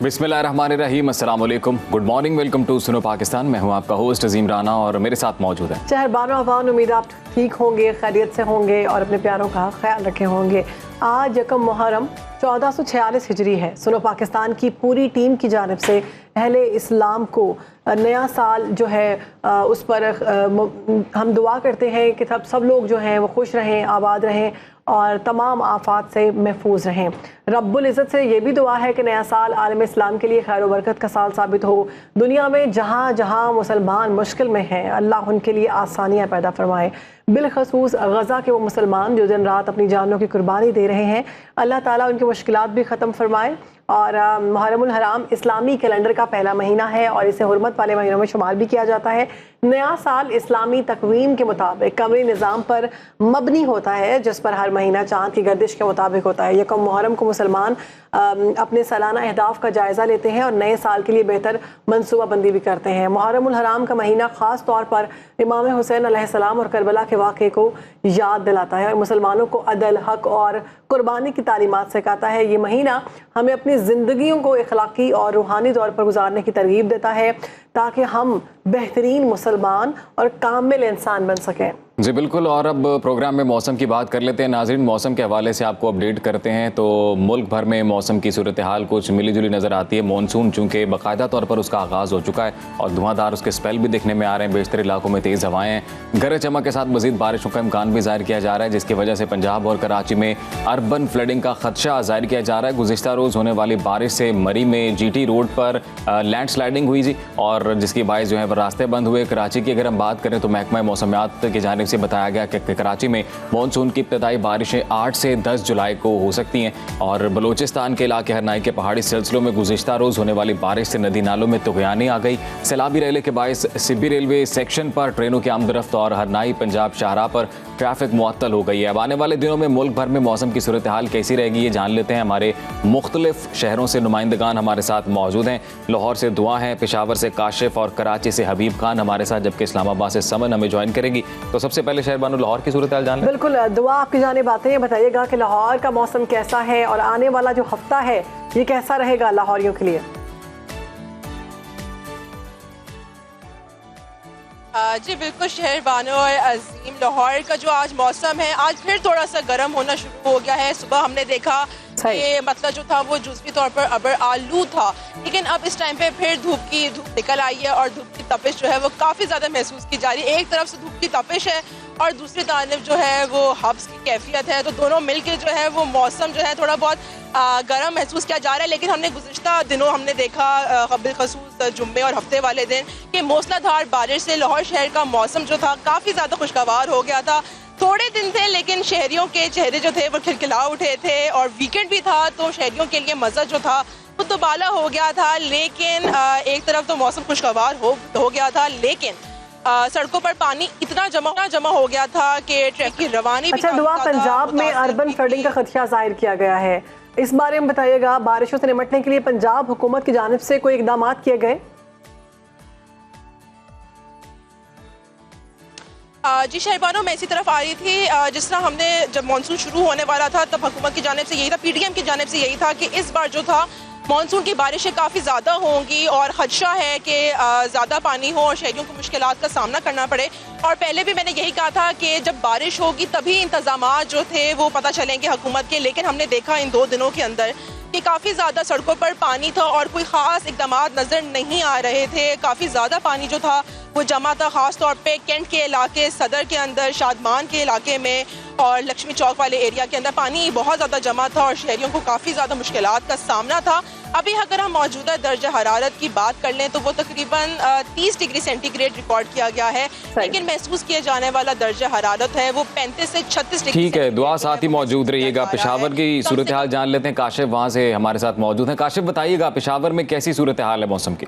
बिस्मिल्लाहिर्रहमानिर्रहीम, अस्सलाम वालेकुम, गुड मॉर्निंग, वेलकम टू सुनो पाकिस्तान। मैं हूं आपका होस्ट अजीम राना और मेरे साथ मौजूद है शहरबानो अवान। उम्मीद आप ठीक होंगे, खैरियत से होंगे और अपने प्यारों का ख्याल रखे होंगे। आज यकम मुहर्रम 1446 हिजरी है। सुनो पाकिस्तान की पूरी टीम की जानिब से अहले इस्लाम को नया साल जो है उस पर हम दुआ करते हैं कि सब लोग जो हैं वो खुश रहें, आबाद रहें और तमाम आफात से महफूज रहें। रब्बुल इज़्ज़त से ये भी दुआ है कि नया साल आलम इस्लाम के लिए खैर बरकत का साल साबित हो। दुनिया में जहाँ जहाँ मुसलमान मुश्किल में हैं, अल्लाह उनके लिए आसानियाँ पैदा फरमाए। बिलखसूस गज़ा के वो मुसलमान जो दिन रात अपनी जानों की कुर्बानी दे रहे हैं, अल्लाह ताला उनकी मुश्किलात भी ख़त्म फरमाए। और मुहर्रमुल हराम इस्लामी कैलेंडर का पहला महीना है और इसे हुर्मत वाले महीनों में शुमार भी किया जाता है। नया साल इस्लामी तकवीम के मुताबिक कमरी निज़ाम पर मबनी होता है, जिस पर हर महीना चाँद की गर्दिश के मुताबिक होता है। यकम मुहर्रम को मुसलमान अपने सालाना अहदाफ का जायज़ा लेते हैं और नए साल के लिए बेहतर मनसूबाबंदी भी करते हैं। मुहर्रमुल हराम का महीना ख़ास तौर पर इमाम हुसैन अलैहिस्सलाम और करबला के वाक़े को याद दिलाता है और मुसलमानों को अदल, हक और कुर्बानी की तालीमात सिखाता है। ये महीना हमें अपनी ज़िंदगियों को इखलाकी और रूहानी तौर पर गुजारने की तरगीब देता है ताकि हम बेहतरीन मुसलमान और कामिल इंसान बन सकें। जी बिल्कुल। और अब प्रोग्राम में मौसम की बात कर लेते हैं। नाज़रीन, मौसम के हवाले से आपको अपडेट करते हैं तो मुल्क भर में मौसम की सूरत हाल कुछ मिली जुली नज़र आती है। मानसून चूँकि बाकायदा तौर पर उसका आगाज़ हो चुका है और धुआंधार उसके स्पेल भी देखने में आ रहे हैं। बेशतर इलाकों में तेज़ हवाएँ हैं, गरज चमक के साथ मज़ीद बारिशों का इम्कान भी ज़ाहिर किया जा रहा है, जिसकी वजह से पंजाब और कराची में अर्बन फ्लडिंग का खदशा ज़ाहिर किया जा रहा है। गुज़िश्ता रोज़ होने वाली बारिश से मरी में GT रोड पर लैंड स्लाइडिंग हुई जी, और जिसकी बायस जो है रास्ते बंद हुए। कराची की अगर हम बात करें तो महकमा मौसमियात की जानिब से बताया गया कि कराची में मानसून की इब्तदाई बारिशें 8 से 10 जुलाई को हो सकती हैं और बलूचिस्तान के इलाके हरनाई के पहाड़ी सिलसिलों में गुज़िश्ता रोज़ होने वाली बारिश से नदी नालों में तुग़यानी आ गई। सैलाबी रेले के बायस सिब्बी रेलवे सेक्शन पर ट्रेनों की आमदरफ्त और हरनाई पंजाब शाहराह पर ट्रैफिक मुअत्तल हो गई है। अब आने वाले दिनों में मुल्क भर में मौसम की सूरत हाल कैसी रहेगी ये जान लेते हैं। हमारे मुख्तलिफ शहरों से नुमाइंदगान हमारे साथ मौजूद हैं। लाहौर से दुआ हैं, पेशावर से काशिफ और कराची से हबीब खान हमारे साथ, जबकि इस्लामाबाद से समन हमें ज्वाइन करेगी। तो सबसे पहले शहरबानो लाहौर की सूरत हाल जान लें। बिल्कुल, दुआ आपकी जानिब आते हैं। बताइएगा कि लाहौर का मौसम कैसा है और आने वाला जो हफ्ता है ये कैसा रहेगा लाहौरियों के लिए। जी बिल्कुल शहरबानो और अजीम, लाहौर का जो आज मौसम है आज फिर थोड़ा सा गर्म होना शुरू हो गया है। सुबह हमने देखा कि मतलब जो था वो जुज़वी तौर पर अबर आलू था, लेकिन अब इस टाइम पे फिर धूप निकल आई है और धूप की तपिश जो है वो काफ़ी ज़्यादा महसूस की जा रही है। एक तरफ से धूप की तपिश है और दूसरी जानब जो है वो हब्स की कैफियत है, तो दोनों मिलकर जो है वो मौसम जो है थोड़ा बहुत गर्म महसूस किया जा रहा है। लेकिन हमने गुज़िश्ता दिनों हमने देखा बिलखसूस जुम्मे और हफ्ते वाले दिन कि मूसलाधार बारिश से लाहौर शहर का मौसम जो था काफ़ी ज़्यादा खुशगवार हो गया था। थोड़े दिन थे लेकिन शहरियों के चेहरे जो थे वो खिलखिला उठे थे और वीकेंड भी था तो शहरियों के लिए मज़ा जो था वो तो बाला हो गया था। लेकिन एक तरफ तो मौसम खुशगवार हो गया था, लेकिन सड़कों पर पानी इतना जमा हो गया था कि ट्रैफिक की रवानी भी दुआ पंजाब में अर्बन फ्लडिंग का खदशा जाहिर किया गया है, इस बारे में बताइएगा। बारिशों से निपटने के लिए पंजाब हुकूमत की जानिब से कोई इकदाम किए गए? जी शहरबानो, मैं इसी तरफ आ रही थी। जिस तरह हमने जब मानसून शुरू होने वाला था तब हुकूमत की जानिब से यही था, PDM की जानिब से यही था कि इस बार जो था मानसून की बारिशें काफ़ी ज़्यादा होंगी और ख़दशा है कि ज़्यादा पानी हो और शहरियों को मुश्किलात का सामना करना पड़े। और पहले भी मैंने यही कहा था कि जब बारिश होगी तभी इंतज़ामात जो थे वो पता चलेंगे हुकूमत के, लेकिन हमने देखा इन 2 दिनों के अंदर कि काफ़ी ज़्यादा सड़कों पर पानी था और कोई ख़ास इक़दाम नज़र नहीं आ रहे थे। काफ़ी ज़्यादा पानी जो था वो जमा था, ख़ास तौर पे कैंट के इलाके, सदर के अंदर, शादमान के इलाके में और लक्ष्मी चौक वाले एरिया के अंदर पानी बहुत ज़्यादा जमा था और शहरियों को काफ़ी ज़्यादा मुश्किलात का सामना था। अभी अगर हम मौजूदा दर्जा हरारत की बात कर लें तो वो तकरीबन 30 डिग्री सेंटीग्रेड रिकॉर्ड किया गया है, लेकिन महसूस किया जाने वाला दर्जा हरारत है वो 35 से 36 डिग्री। ठीक है, दुआ साथ ही मौजूद रहिएगा। पेशावर की सूरत हाल जान लेते हैं। काशिफ वहाँ से हमारे साथ मौजूद हैं। काशिफ, बताइएगा पेशावर में कैसी सूरत हाल है मौसम की?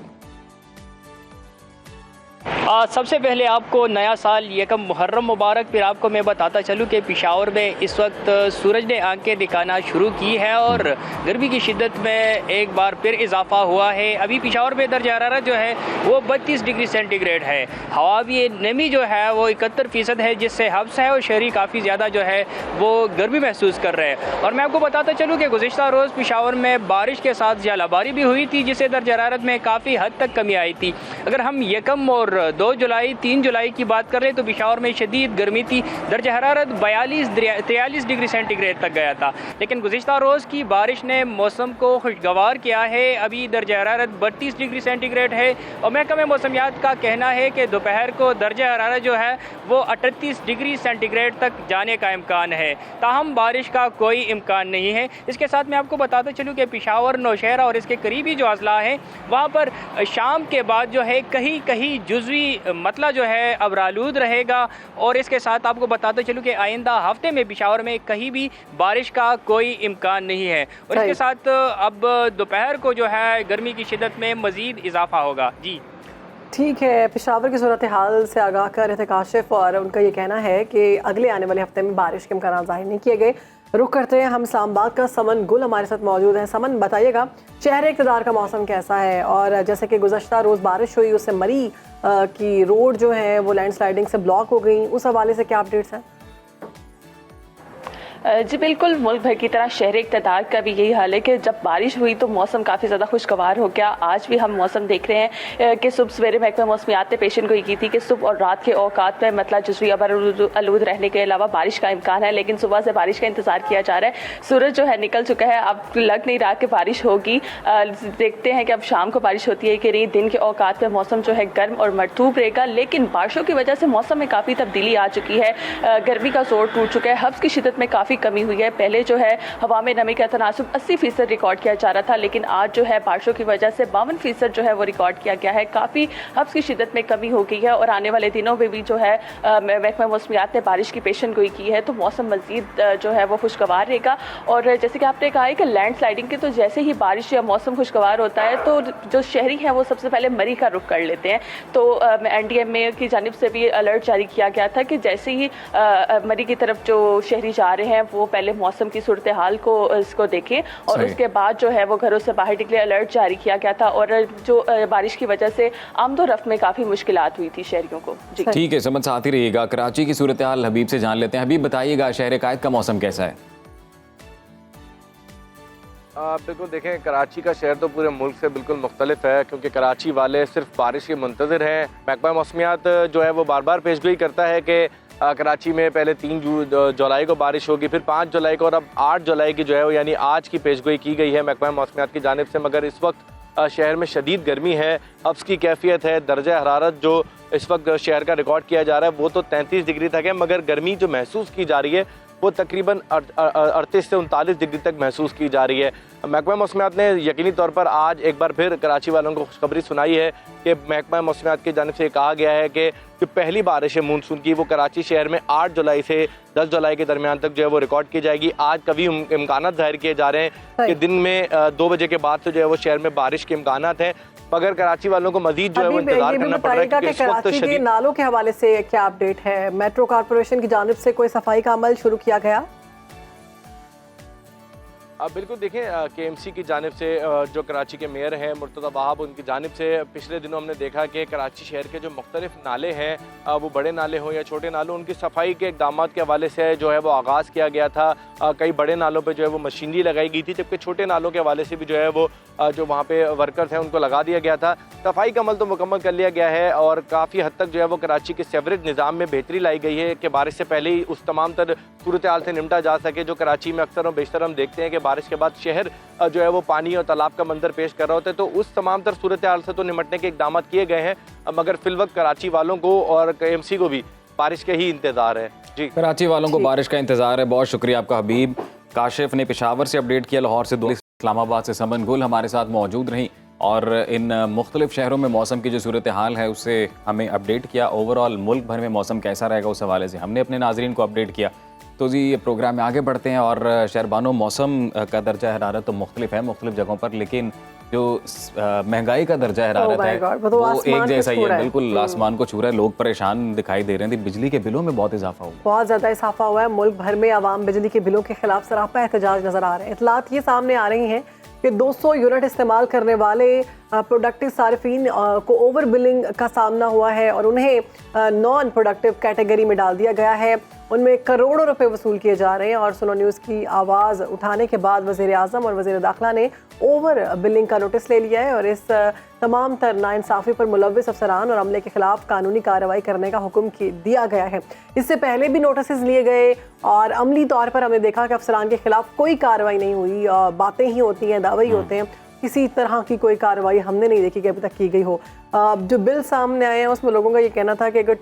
सबसे पहले आपको नया साल यकम मुहर्रम मुबारक। फिर आपको मैं बताता चलूँ कि पेशावर में इस वक्त सूरज ने आंखें दिखाना शुरू की है और गर्मी की शिद्दत में एक बार फिर इजाफा हुआ है। अभी पेशावर में दर्जा हरारत जो है वो 32 डिग्री सेंटीग्रेड है। हवा भी नमी जो है वो 71% है, जिससे हब्स है और शहरी काफ़ी ज़्यादा जो है वो गर्मी महसूस कर रहे हैं। और मैं आपको बताता चलूँ कि गुज़िश्ता रोज़ पेशावर में बारिश के साथ ज़्यादाबारी भी हुई थी, जिससे दर्जा हरारत में काफ़ी हद तक कमी आई थी। अगर हम यकम और 2 जुलाई 3 जुलाई की बात कर रहे हैं तो पेशावर में शदीद गर्मी थी। दर्जा हरारत 42-43 डिग्री सेंटीग्रेड तक गया था, लेकिन गुज़िश्ता रोज़ की बारिश ने मौसम को खुशगवार किया है। अभी दर्जा हरारत 32 डिग्री सेंटीग्रेड है और महकमे मौसमियात का कहना है कि दोपहर को दर्जा हरारत जो है वो 38 डिग्री सेंटीग्रेड तक जाने का इम्कान है, ताहम बारिश का कोई इम्कान नहीं है। इसके साथ मैं आपको बताता चलूँ कि पेशावर, नौशहरा और इसके करीबी जो अजला हैं वहाँ पर शाम के बाद जो है कहीं कहीं जुज़वी मतला जो है अबरालूद रहेगा। और इसके साथ आपको बताते चलूँ कि आइंदा हफ्ते में पेशावर में कहीं भी बारिश का कोई इम्कान नहीं है। और इसके साथ अब दोपहर को जो है गर्मी की शिद्दत में मज़ीद इजाफा होगा। जी ठीक है, पेशावर की सूरत हाल से आगाह कर रहे थे काशिफ, और उनका ये कहना है कि अगले आने वाले हफ्ते में बारिश के इम्कान ज़ाहिर नहीं किए गए। रुक करते हैं हम इस्लामाबाद का। समन गुल हमारे साथ मौजूद है। समन, बताइएगा शहर इक़्तिदार का मौसम कैसा है, और जैसे कि गुज़श्ता रोज़ बारिश हुई उससे मरी की रोड जो है वो लैंडस्लाइडिंग से ब्लॉक हो गई, उस हवाले से क्या अपडेट्स हैं? जी बिल्कुल, मुल्क भर की तरह शहर इक़्तिदार का भी यही हाल है कि जब बारिश हुई तो मौसम काफ़ी ज़्यादा खुशगवार हो गया। आज भी हम मौसम देख रहे हैं कि सुबह सवेरे महकमा मौसमियात ने पेशन गोई की थी कि सुबह और रात के औकात में मतलब जुज़वी आलूद रहने के अलावा बारिश का इम्कान है, लेकिन सुबह से बारिश का इंतज़ार किया जा रहा है। सूरज जो है निकल चुका है, अब लग नहीं रहा कि बारिश होगी। देखते हैं कि अब शाम को बारिश होती है कि नहीं। दिन के औकात में मौसम जो है गर्म और मरतूब रहेगा, लेकिन बारिशों की वजह से मौसम में काफ़ी तब्दीली आ चुकी है। गर्मी का जोर टूट चुका है, हब्स की शिद्दत में काफ़ी कमी हुई है। पहले जो है हवा में नमी का तनासुब 80% रिकॉर्ड किया जा रहा था, लेकिन आज जो है बारिशों की वजह से 52% जो है वो रिकॉर्ड किया गया है। काफ़ी हब्स की शिद्दत में कमी हो गई है और आने वाले दिनों में भी जो है महकमा मौसमियात ने बारिश की पेशन गोई की है, तो मौसम मज़ीद जो है वो खुशगवार रहेगा। और जैसे कि आपने कहा है कि लैंड स्लाइडिंग के, तो जैसे ही बारिश या मौसम खुशगवार होता है तो जो शहरी हैं वो सबसे पहले मरी का रुख कर लेते हैं। तो NDMA की जानिब से भी अलर्ट जारी किया गया था कि जैसे ही मरी की तरफ जो शहरी जा रहे हैं वो पहले मौसम की सूरत हाल को इसको देखें और उसके बाद जो है वो घरों से बाहर निकले। अलर्ट जारी किया गया था और जो बारिश की वजह से आमदोरफ्त में काफ़ी मुश्किलात हुई थी शहरियों को। जी ठीक है, समझ साथ ही रहिएगा। कराची की सूरत हाल हबीब से जान लेते हैं। हबीब, बताइएगा शहर कायद का मौसम कैसा है? बिल्कुल, देखें कराची का शहर तो पूरे मुल्क से बिल्कुल मुख्तलिफ है, क्योंकि कराची वाले सिर्फ बारिश के मुंतज़िर हैं। महकमा मौसमियात जो है वो बार बार पेशगोई करता है कि कराची में पहले 3 जुलाई को बारिश होगी, फिर 5 जुलाई को, और अब 8 जुलाई की जो है वो यानी आज की पेशगोई की गई है महकमा मौसमियात की जानिब से। मगर इस वक्त शहर में शदीद गर्मी है, हब्स की कैफियत है। दर्जा हरारत जो इस वक्त शहर का रिकॉर्ड किया जा रहा है वो तो 33 डिग्री तक है, मगर गर्मी जो महसूस की जा रही है वो तकरीबन 38 से 39 डिग्री तक महसूस की जा रही है। महकमा मौसमियात ने यकीनी तौर पर आज एक बार फिर कराची वालों को खुशखबरी सुनाई है कि महकमा मौसमियात की जानिब से कहा गया है कि जो पहली बारिश है मानसून की वो कराची शहर में 8 जुलाई से 10 जुलाई के दरमियान तक जो है वो रिकॉर्ड की जाएगी। आज कभी इम्कान जाहिर किए जा रहे हैं कि दिन में 2 बजे के बाद से जो है वो शहर में बारिश के इम्कान हैं, मगर कराची वालों को मजीद जो है वो इंतजार करना पड़ रहा है कि इस वक्त कराची के नालों के हवाले से क्या अपडेट है? मेट्रो कॉर्पोरेशन की जानिब से कोई सफाई का अमल शुरू किया गया? बिल्कुल, देखें KMC की जानिब से जो कराची के मेयर हैं मुर्तज़ा वहाब, उनकी जानिब से पिछले दिनों हमने देखा कि कराची शहर के जो मुख्तलिफ नाले हैं वो बड़े नाले हों या छोटे नाले, उनकी सफाई के इक़दाम के हवाले से जो है वो आगाज़ किया गया था। कई बड़े नालों पे जो है वो मशीनरी लगाई गई थी, जबकि छोटे नालों के हवाले से भी जो है वो जो वहाँ पे वर्कर्स हैं उनको लगा दिया गया था। सफाई का अमल तो मुकम्मल कर लिया गया है और काफ़ी हद तक जो है वो कराची के सेवरेज निज़ाम में बेहतरी लाई गई है कि बारिश से पहले ही उस तमाम तर सूरत हाल से निपटा जा सके जो कराची में अक्सर और बेशतर हम देखते हैं कि बारिश के बाद शहर जो है वो पानी और तालाब का मंजर पेश कर रहा होता है। तो उस तमाम तर सूरत हाल से तो निपटने के इकदाम किए गए हैं, मगर फिलवक्त कराची वालों को और KMC को भी बारिश का ही इंतज़ार है। जी, कराची वालों को बारिश का इंतज़ार है। बहुत शुक्रिया आपका हबीब। काशिफ ने पेशावर से अपडेट किया, लाहौर से 2, इस्लामाबाद से समन गुल हमारे साथ मौजूद रहीं और इन मुख्तलिफ शहरों में मौसम की जो सूरत हाल है उससे हमें अपडेट किया। ओवरऑल मुल्क भर में मौसम कैसा रहेगा उस हवाले से हमने अपने नाजरीन को अपडेट किया। तो जी ये प्रोग्राम में आगे बढ़ते हैं और शहरबानो मौसम का दर्जा हरारत तो मुख्तलिफ है मुख्तलिफ जगहों पर, लेकिन जो महंगाई का दर्जा हरारत my है God, वो तो वो आसमान एक को जैसा ही छू रहा है, है। बिल्कुल आसमान को छू रहा है। लोग परेशान दिखाई दे रहे हैं। बिजली के बिलों में बहुत इजाफा हुआ। बहुत ज़्यादा इजाफा हुआ है। मुल्क भर में आवाम बिजली के बिलों के खिलाफ सरापा एहतजाज नजर आ रहे हैं। इतलात ये सामने आ रही हैं कि 200 यूनिट इस्तेमाल करने वाले प्रोडक्टिव सार्फिन को ओवर बिलिंग का सामना हुआ है और उन्हें नॉन प्रोडक्टिव कैटेगरी में डाल दिया गया है। उनमें करोड़ों रुपए वसूल किए जा रहे हैं और सुनो न्यूज़ की आवाज़ उठाने के बाद वज़ीर आज़म और वज़ीर दाखिला ने ओवर बिलिंग का नोटिस ले लिया है और इस तमाम तर नाइंसाफ़ी पर मुलव्विस अफसरान और अमले के खिलाफ कानूनी कार्रवाई करने का हुक्म दिया गया है। इससे पहले भी नोटिस लिए गए और अमली तौर पर हमने देखा कि अफसरान के खिलाफ कोई कार्रवाई नहीं हुई, बातें ही होती हैं, दावे ही होते हैं। किसी तरह की कोई कार्रवाई हमने नहीं देखी कि अभी तक की गई हो। जो बिल सामने आए हैं उसमें लोगों का ये कहना था कि अगर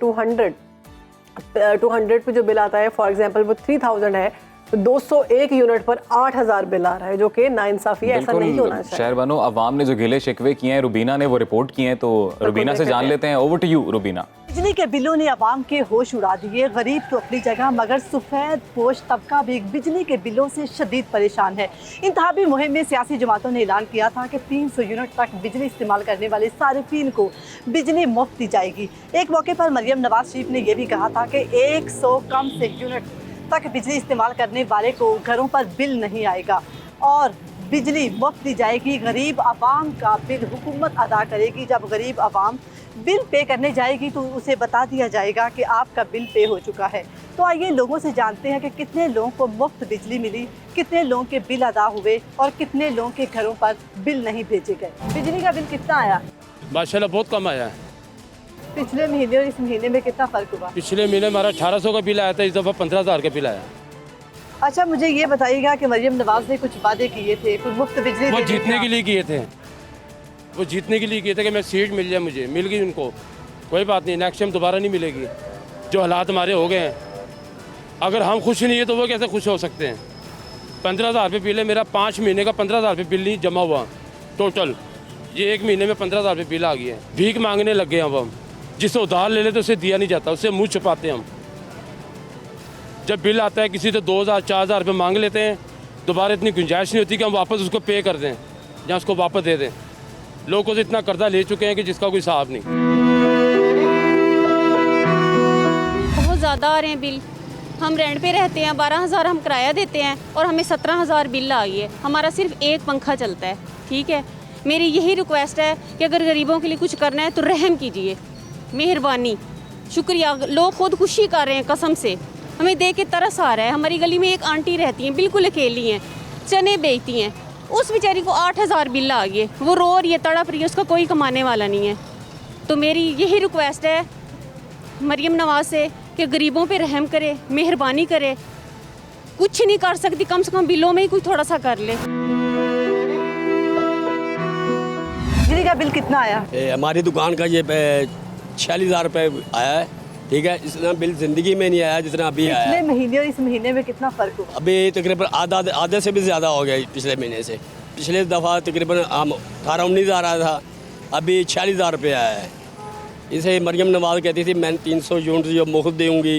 200 पे जो बिल आता है, फॉर एग्जांपल वो 3000 है, तो 201 यूनिट पर 8000 बिल आ रहा है, जो कि नाइंसाफी है। ऐसा नहीं होना चाहिए। शहरबानो, अवाम ने जो गिले शिकवे किए हैं, रुबीना ने वो रिपोर्ट किए हैं, तो रुबीना से जान लेते हैं। Over to you Rubina. बिजली के बिलों ने आवाम के होश उड़ा दिए। गरीब तो अपनी जगह, मगर सफ़ेद पोश तबका भी बिजली के बिलों से शदीद परेशान है। इंतहाबी मुहिम में सियासी जमातों ने ऐलान किया था कि 300 यूनिट तक बिजली इस्तेमाल करने वाले सारिफीन को बिजली मुफ्त दी जाएगी। एक मौके पर मरियम नवाज शरीफ ने यह भी कहा था कि 100 कम से यूनिट तक बिजली इस्तेमाल करने वाले को घरों पर बिल नहीं आएगा और बिजली मुफ्त दी जाएगी। गरीब आवाम का बिल हुकूमत अदा करेगी। जब गरीब आवाम बिल पे करने जाएगी तो उसे बता दिया जाएगा कि आपका बिल पे हो चुका है। तो आइए लोगों से जानते हैं कि कितने लोगों को मुफ्त बिजली मिली, कितने लोगों के बिल अदा हुए और कितने लोगों के घरों पर बिल नहीं भेजे गए। बिजली का बिल कितना आया? माशाल्लाह बहुत कम आया है। पिछले महीने और इस महीने में कितना फ़र्क हुआ? पिछले महीने हमारा 1800 का बिल आया था, इस दफ़ा 15000 का बिल आया। अच्छा, मुझे ये बताइएगा कि मरियम नवाज ने कुछ वादे किए थे, कुछ मुफ्त बिजली वो जीतने के लिए किए थे, वो जीतने के लिए किए थे कि मैं सीट मिल जाए, मुझे मिल गई उनको। कोई बात नहीं, नेक्स्ट टाइम दोबारा नहीं मिलेगी। जो हालात हमारे हो गए हैं, अगर हम खुश नहीं है तो वो कैसे खुश हो सकते हैं? 15000 रुपये बिल है मेरा, 5 महीने का 15000 रुपये बिल नहीं जमा हुआ टोटल। ये 1 महीने में 15000 रुपये बिल आ गई है। भीख मांगने लग गए अब हम। जिससे उधार ले लेते उसे दिया नहीं जाता, उससे मुँह छुपाते हैं हम। जब बिल आता है किसी से 2000 4000 रुपये मांग लेते हैं, दोबारा इतनी गुंजाइश नहीं होती कि हम वापस उसको पे कर दें या उसको वापस दे दें। लोगों से इतना कर्जा ले चुके हैं कि जिसका कोई हिसाब नहीं। बहुत ज़्यादा आ रहे हैं बिल। हम रेंट पे रहते हैं, 12000 हम किराया देते हैं और हमें 17000 बिल आ गई है। हमारा सिर्फ एक पंखा चलता है। ठीक है, मेरी यही रिक्वेस्ट है कि अगर गरीबों के लिए कुछ करना है तो रहम कीजिए, मेहरबानी, शुक्रिया। लोग खुदकुशी कर रहे हैं, कसम से हमें देख के तरस आ रहा है। हमारी गली में एक आंटी रहती हैं, बिल्कुल अकेली हैं, चने बेचती हैं। उस बेचारी को 8000 बिल आ गई है, वो रो रही है, तड़प रही है, उसका कोई कमाने वाला नहीं है। तो मेरी यही रिक्वेस्ट है मरियम नवाज से कि गरीबों पे रहम करे, मेहरबानी करे। कुछ नहीं कर सकती, कम से कम बिलों में ही कुछ थोड़ा सा कर ले। बिजली का बिल कितना आया? हमारी दुकान का ये 46,000 रुपये आया है। ठीक है, इतना बिल ज़िंदगी में नहीं आया जितना अभी आया। पिछले महीने और इस महीने में कितना फ़र्क हुआ? अभी तकरीबन आधे से भी ज़्यादा हो गया पिछले महीने से। पिछले दफ़ा तकरीबन 18-19,000 आया था, अभी 46,000 रुपये आया है। इसे मरियम नवाज कहती थी मैं 300 यूनिट जो मुफ्त दूँगी,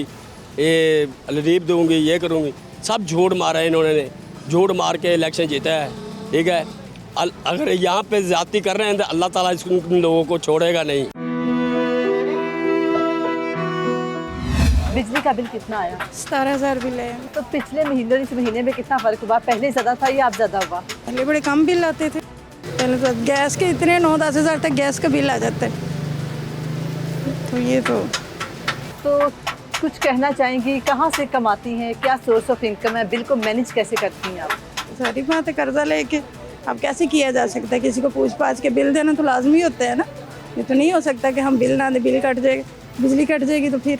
ये लरीब दूँगी, ये करूँगी। सब झूठ मारा है इन्होंने, झूठ मार के इलेक्शन जीता है। ठीक है, अगर यहाँ पे ज़्यादती कर रहे हैं तो अल्लाह ताला इन लोगों को छोड़ेगा नहीं। बिजली का बिल कितना आया? 17,000 बिल है। तो पिछले महीने और इस महीने में कितना फ़र्क हुआ? पहले ज़्यादा था या अब ज़्यादा हुआ? पहले बड़े कम बिल आते थे। पहले तो गैस के इतने 9-10 हज़ार तक गैस का बिल आ जाता है। तो ये तो कुछ कहना चाहेंगी? कहाँ से कमाती हैं? क्या सोर्स ऑफ इनकम है? बिल को मैनेज कैसे करती हैं आप? सारी बात है, कर्जा लेके अब कैसे किया जा सकता है? किसी को पूछ पाछ के बिल देना तो लाजमी होता है ना। ये तो नहीं हो सकता कि हम बिल ना दें, बिल कट जाएगा, बिजली कट जाएगी तो फिर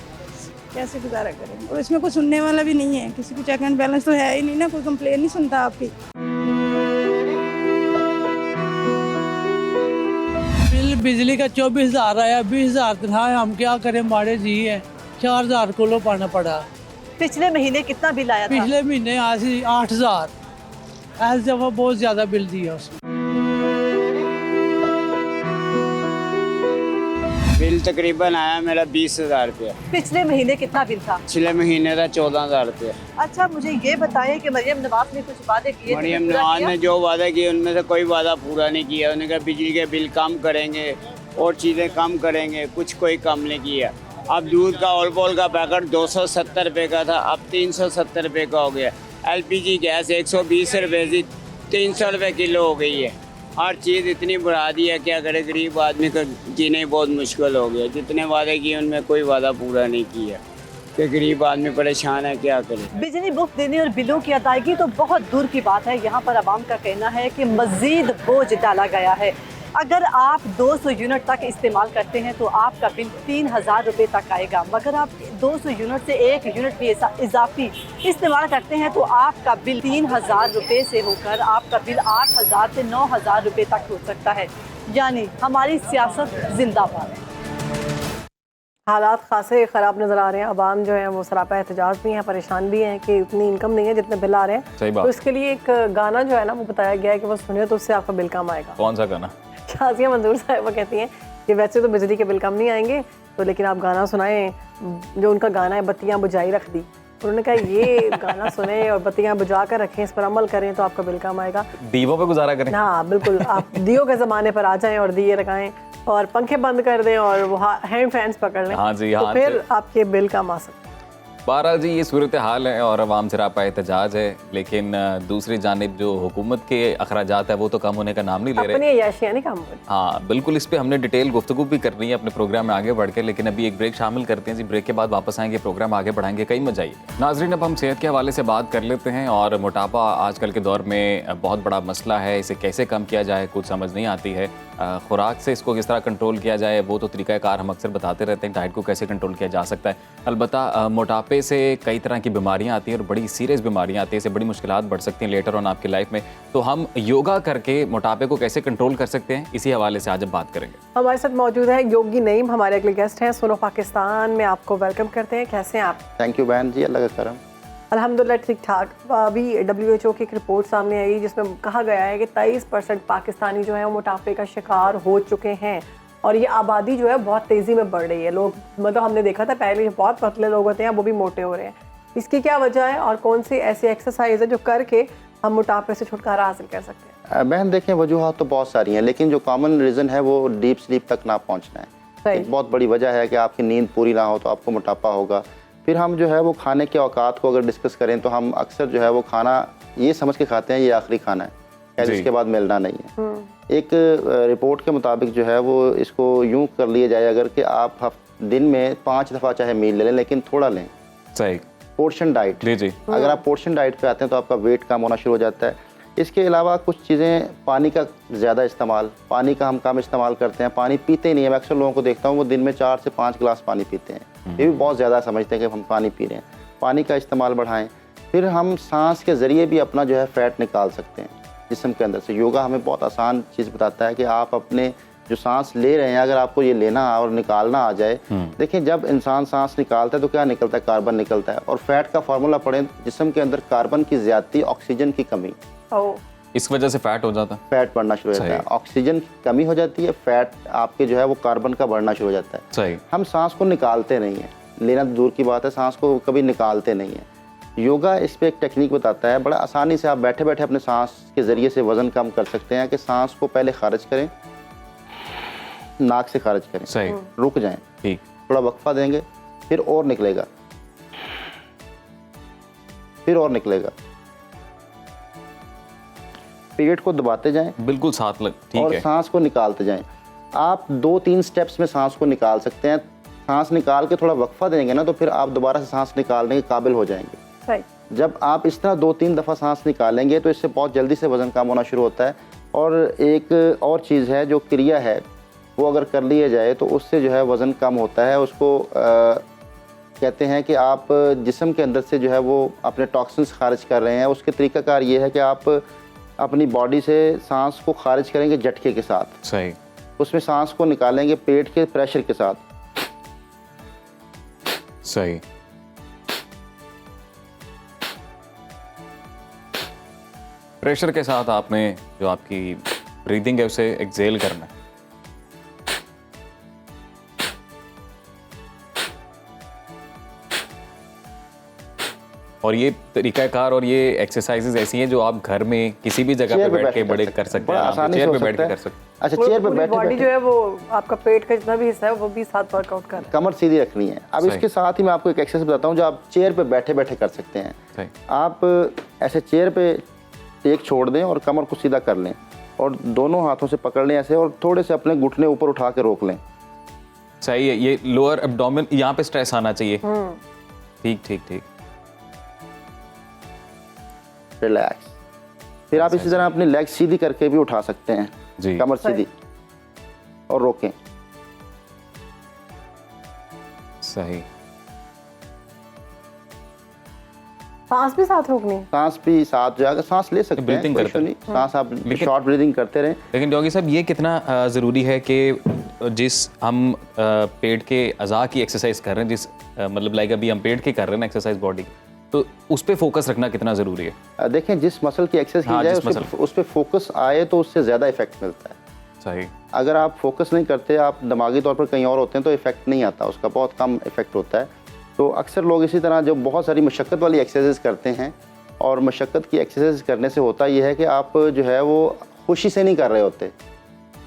कैसे गुजारा करें? और इसमें कोई सुनने वाला भी नहीं है, किसी को चेक एंड बैलेंस तो है ही नहीं ना, कोई कंप्लेन नहीं सुनता आपकी। बिल बिजली का 24,000 आया, 20,000 तनख्वाह है, हम क्या करें, हमारे जी है, 4,000 को लो पाना पड़ा। पिछले महीने कितना बिल आया था? पिछले महीने आज 8,000, ऐसी दफा बहुत ज्यादा बिल दिया उसने। बिल तकरीबन आया मेरा 20,000 रुपया। पिछले महीने कितना बिल था? पिछले महीने था 14,000 रुपया। अच्छा, मुझे ये बताएं कि मरियम नवाज ने कुछ वादे किए? मरियम नवाज ने जो वादा किए उनमें से कोई वादा पूरा नहीं किया। उन्होंने कहा बिजली के बिल कम करेंगे और चीज़ें कम करेंगे, कुछ कोई कम नहीं किया। अब दूध का ऑलपोल का पैकेट 270 रुपये का था, अब 370 रुपये का हो गया। LPG गैस 120 रुपये से 300 रुपये किलो हो गई है। हर चीज़ इतनी बढ़ा दी है, क्या करे, गरीब आदमी का जीने बहुत मुश्किल हो गया। जितने वादे किए उनमें कोई वादा पूरा नहीं किया कि गरीब आदमी परेशान है, क्या करे। बिजली मुफ्त देने और बिलों की अदायगी तो बहुत दूर की बात है। यहाँ पर आवाम का कहना है कि मज़ीद बोझ डाला गया है। अगर आप 200 यूनिट तक इस्तेमाल करते हैं तो आपका बिल 3,000 रुपये तक आएगा, मगर आप 200 यूनिट से 1 यूनिट भी इजाफी इस्तेमाल करते हैं तो आपका बिल 3,000 रुपये से होकर आपका बिल 8,000 से 9,000 रुपये तक हो सकता है। यानी हमारी सियासत जिंदाबाद है। हालात खासे ख़राब नज़र आ रहे हैं। अवाम जो है वो सरापा एहतजाज भी हैं, परेशान भी हैं कि उतनी इनकम नहीं है जितने बिल आ रहे हैं। सही बात। तो इसके लिए एक गाना जो है ना वो बताया गया है कि वो सुनिए तो उससे आपका बिल कम आएगा। कौन सा गाना? शाजिया मंजूर साहब वो कहती हैं कि वैसे तो बिजली के बिल कम नहीं आएंगे तो लेकिन आप गाना सुनाएं, जो उनका गाना है बत्तियां बुझाई रख दी। उन्होंने कहा ये गाना सुने और बत्तियां बुझा कर रखें, इस पर अमल करें तो आपका बिल कम आएगा। दीवों पे गुजारा करें। हाँ बिल्कुल, आप दियों के ज़माने पर आ जाएं और दिए लगाएं और पंखे बंद कर दें और वो हैंड फैंस पकड़ लें। हाँ जी, तो हाँ फिर आपके बिल कम आ सकते हैं। बहरहाल जी ये सूरत हाल है और अवाम सरापा एहतजाज है, लेकिन दूसरी जानिब जो हुकूमत के अखराजात है वो तो कम होने का नाम नहीं ले रहे। अपनी अय्याशियाँ नहीं कम हो रही। हाँ बिल्कुल, इस पे हमने डिटेल गुफ्तगू भी करनी है अपने प्रोग्राम में आगे बढ़ के, लेकिन अभी एक ब्रेक शामिल करते हैं जी। ब्रेक के बाद वापस आएंगे, प्रोग्राम आगे बढ़ाएंगे, कहीं मत जाइए। नाजरीन, अब हम सेहत के हवाले से बात कर लेते हैं। और मोटापा आजकल के दौर में बहुत बड़ा मसला है, इसे कैसे कम किया जाए कुछ समझ नहीं आती है। खुराक से इसको किस तरह कंट्रोल किया जाए वो तो तरीक़ाकार हम अक्सर बताते रहते हैं, डाइट को कैसे कंट्रोल किया जा सकता है। अलबत्ता मोटापे से कई तरह की बीमारियां आती हैं और बड़ी सीरियस बीमारियां आती हैं, इससे बड़ी मुश्किलात बढ़ सकती हैं लेटर ऑन आपकी लाइफ में। तो हम योगा करके मोटापे को कैसे कंट्रोल कर सकते हैं, इसी हवाले से आज हम बात करेंगे। हमारे साथ मौजूद है योगी नईम, हमारे अगले गेस्ट हैं। सुनो पाकिस्तान में आपको वेलकम करते हैं। कैसे हैं आप? थैंक यू बहन जी, अल्लाह का करम। अल्हम्दुलिल्लाह ठीक ठाक। अभी WHO की एक रिपोर्ट सामने आई जिसमें कहा गया है कि 23% पाकिस्तानी जो है वो मोटापे का शिकार हो चुके हैं और ये आबादी जो है बहुत तेज़ी में बढ़ रही है। लोग मतलब हमने देखा था पहले बहुत पतले लोग होते हैं, वो भी मोटे हो रहे हैं। इसकी क्या वजह है और कौन सी ऐसी एक्सरसाइज है जो करके हम मोटापे से छुटकारा हासिल कर सकते हैं? बहन देखें, वजूहत तो बहुत सारी हैं, लेकिन जो कॉमन रीज़न है वो डीप स्लीप तक ना पहुंचना है। एक बहुत बड़ी वजह है कि आपकी नींद पूरी ना हो तो आपको मोटापा होगा। फिर हम जो है वो खाने के औकात को अगर डिस्कस करें तो हम अक्सर जो है वो खाना ये समझ के खाते हैं ये आखिरी खाना है, इसके बाद मिलना नहीं है। एक रिपोर्ट के मुताबिक जो है वो इसको यूँ कर लिया जाए अगर कि आप दिन में 5 दफ़ा चाहे मील ले लें लेकिन थोड़ा लें। सही पोर्शन डाइट। जी जी। अगर आप पोर्शन डाइट पे आते हैं तो आपका वेट कम होना शुरू हो जाता है। इसके अलावा कुछ चीज़ें, पानी का ज़्यादा इस्तेमाल, पानी का हम कम इस्तेमाल करते हैं, पानी पीते ही नहीं है। मैं अक्सर लोगों को देखता हूँ वो दिन में 4 से 5 गिलास पानी पीते हैं, ये भी बहुत ज़्यादा समझते हैं कि हम पानी पी रहे हैं। पानी का इस्तेमाल बढ़ाएं। फिर हम सांस के ज़रिए भी अपना जो है फ़ैट निकाल सकते हैं जिस्म के अंदर से। योगा हमें बहुत आसान चीज़ बताता है कि आप अपने जो सांस ले रहे हैं अगर आपको ये लेना और निकालना आ जाए। देखिए, जब इंसान सांस निकालता है तो क्या निकलता है? कार्बन निकलता है। और फैट का फार्मूला पढ़ें, जिस्म के अंदर कार्बन की ज़्यादती, ऑक्सीजन की कमी, इस वजह से फैट हो जाता है, फैट बढ़ना शुरू हो जाता है। ऑक्सीजन की कमी हो जाती है, फैट आपके जो है वो कार्बन का बढ़ना शुरू हो जाता है। सही। हम सांस को निकालते नहीं हैं, लेना तो दूर की बात है, सांस को कभी निकालते नहीं हैं। योगा इस पर एक टेक्निक बताता है, बड़ा आसानी से आप बैठे बैठे अपने सांस के ज़रिए से वज़न कम कर सकते हैं। कि सांस को पहले खारिज करें, नाक से खारिज करें, सही, रुक जाएं, ठीक, थोड़ा वक्फा देंगे, फिर और निकलेगा, फिर और निकलेगा। पीरियड को दबाते जाएं, बिल्कुल साथ लग, ठीक और है, सांस को निकालते जाएं। आप 2-3 स्टेप्स में सांस को निकाल सकते हैं। सांस निकाल के थोड़ा वक्फा देंगे ना तो फिर आप दोबारा से सांस निकालने के काबिल हो जाएंगे। जब आप इस तरह 2-3 दफ़ा सांस निकालेंगे तो इससे बहुत जल्दी से वज़न कम होना शुरू होता है। और एक और चीज़ है जो क्रिया है वो अगर कर लिया जाए तो उससे जो है वज़न कम होता है। उसको कहते हैं कि आप जिस्म के अंदर से जो है वो अपने टॉक्सिन्स खारिज कर रहे हैं। उसके तरीक़ाकार ये है कि आप अपनी बॉडी से सांस को खारिज करेंगे झटके के साथ। सही। उसमें सांस को निकालेंगे पेट के प्रेशर के साथ। सही। प्रेशर के साथ आपने जो आपकी ब्रीदिंग है उसे एक्सेल करना है। और ये तरीकाकार और ये एक्सरसाइजेज ऐसी हैं जो आप घर में किसी भी जगह पे बैठ के बड़े कर सकते हैं, आसानी चेयर से पे हो बैठ के सकता कर है। सकते हैं। अच्छा, चेयर पे बैठे बॉडी जो है वो आपका पेट का जितना भी हिस्सा है वो भी साथ वर्कआउट कर रहा है। कमर सीधी रखनी है। अब सही। इसके साथ ही मैं आपको एक एक्सरसाइज बताता हूँ जो आप चेयर पे बैठे बैठे कर सकते हैं। सही। आप ऐसे चेयर पे टेक छोड़ दें और कमर को सीधा कर लें और दोनों हाथों से पकड़ लें ऐसे और थोड़े से अपने घुटने ऊपर उठा के रोक लें। सही है, ये लोअर एब्डोमेन यहाँ पे स्ट्रेस आना चाहिए। ठीक ठीक ठीक। रिलैक्स। फिर आप इसी तरह अपनी लेग सीधी करके भी उठा सकते हैं जी। कमर सीधी और रोकें। सही। सांस भी साथ रोकनी है। सांस भी साथ जो है सांस ले सकते हैं, ब्रीथिंग कोई करते इशू नहीं। सांस आप शॉर्ट ब्रीदिंग करते रहें। लेकिन डॉगी साहब ये कितना ज़रूरी है कि जिस हम पेट के अज़ा की एक्सरसाइज कर रहे हैं, जिस मतलब लाइक अभी हम पेट की कर रहे हैं ना एक्सरसाइज बॉडी, तो उस पर फोकस रखना कितना ज़रूरी है? देखें जिस मसल की एक्सरसाइज की जाए उस पर फोकस आए तो उससे ज़्यादा इफेक्ट मिलता है। सही। अगर आप फोकस नहीं करते, आप दिमागी तौर पर कहीं और होते हैं तो इफेक्ट नहीं आता, उसका बहुत कम इफेक्ट होता है। तो अक्सर लोग इसी तरह जो बहुत सारी मशक्क़त वाली एक्सरसाइज करते हैं और मशक्क़त की एक्सरसाइज करने से होता यह है कि आप जो है वो खुशी से नहीं कर रहे होते,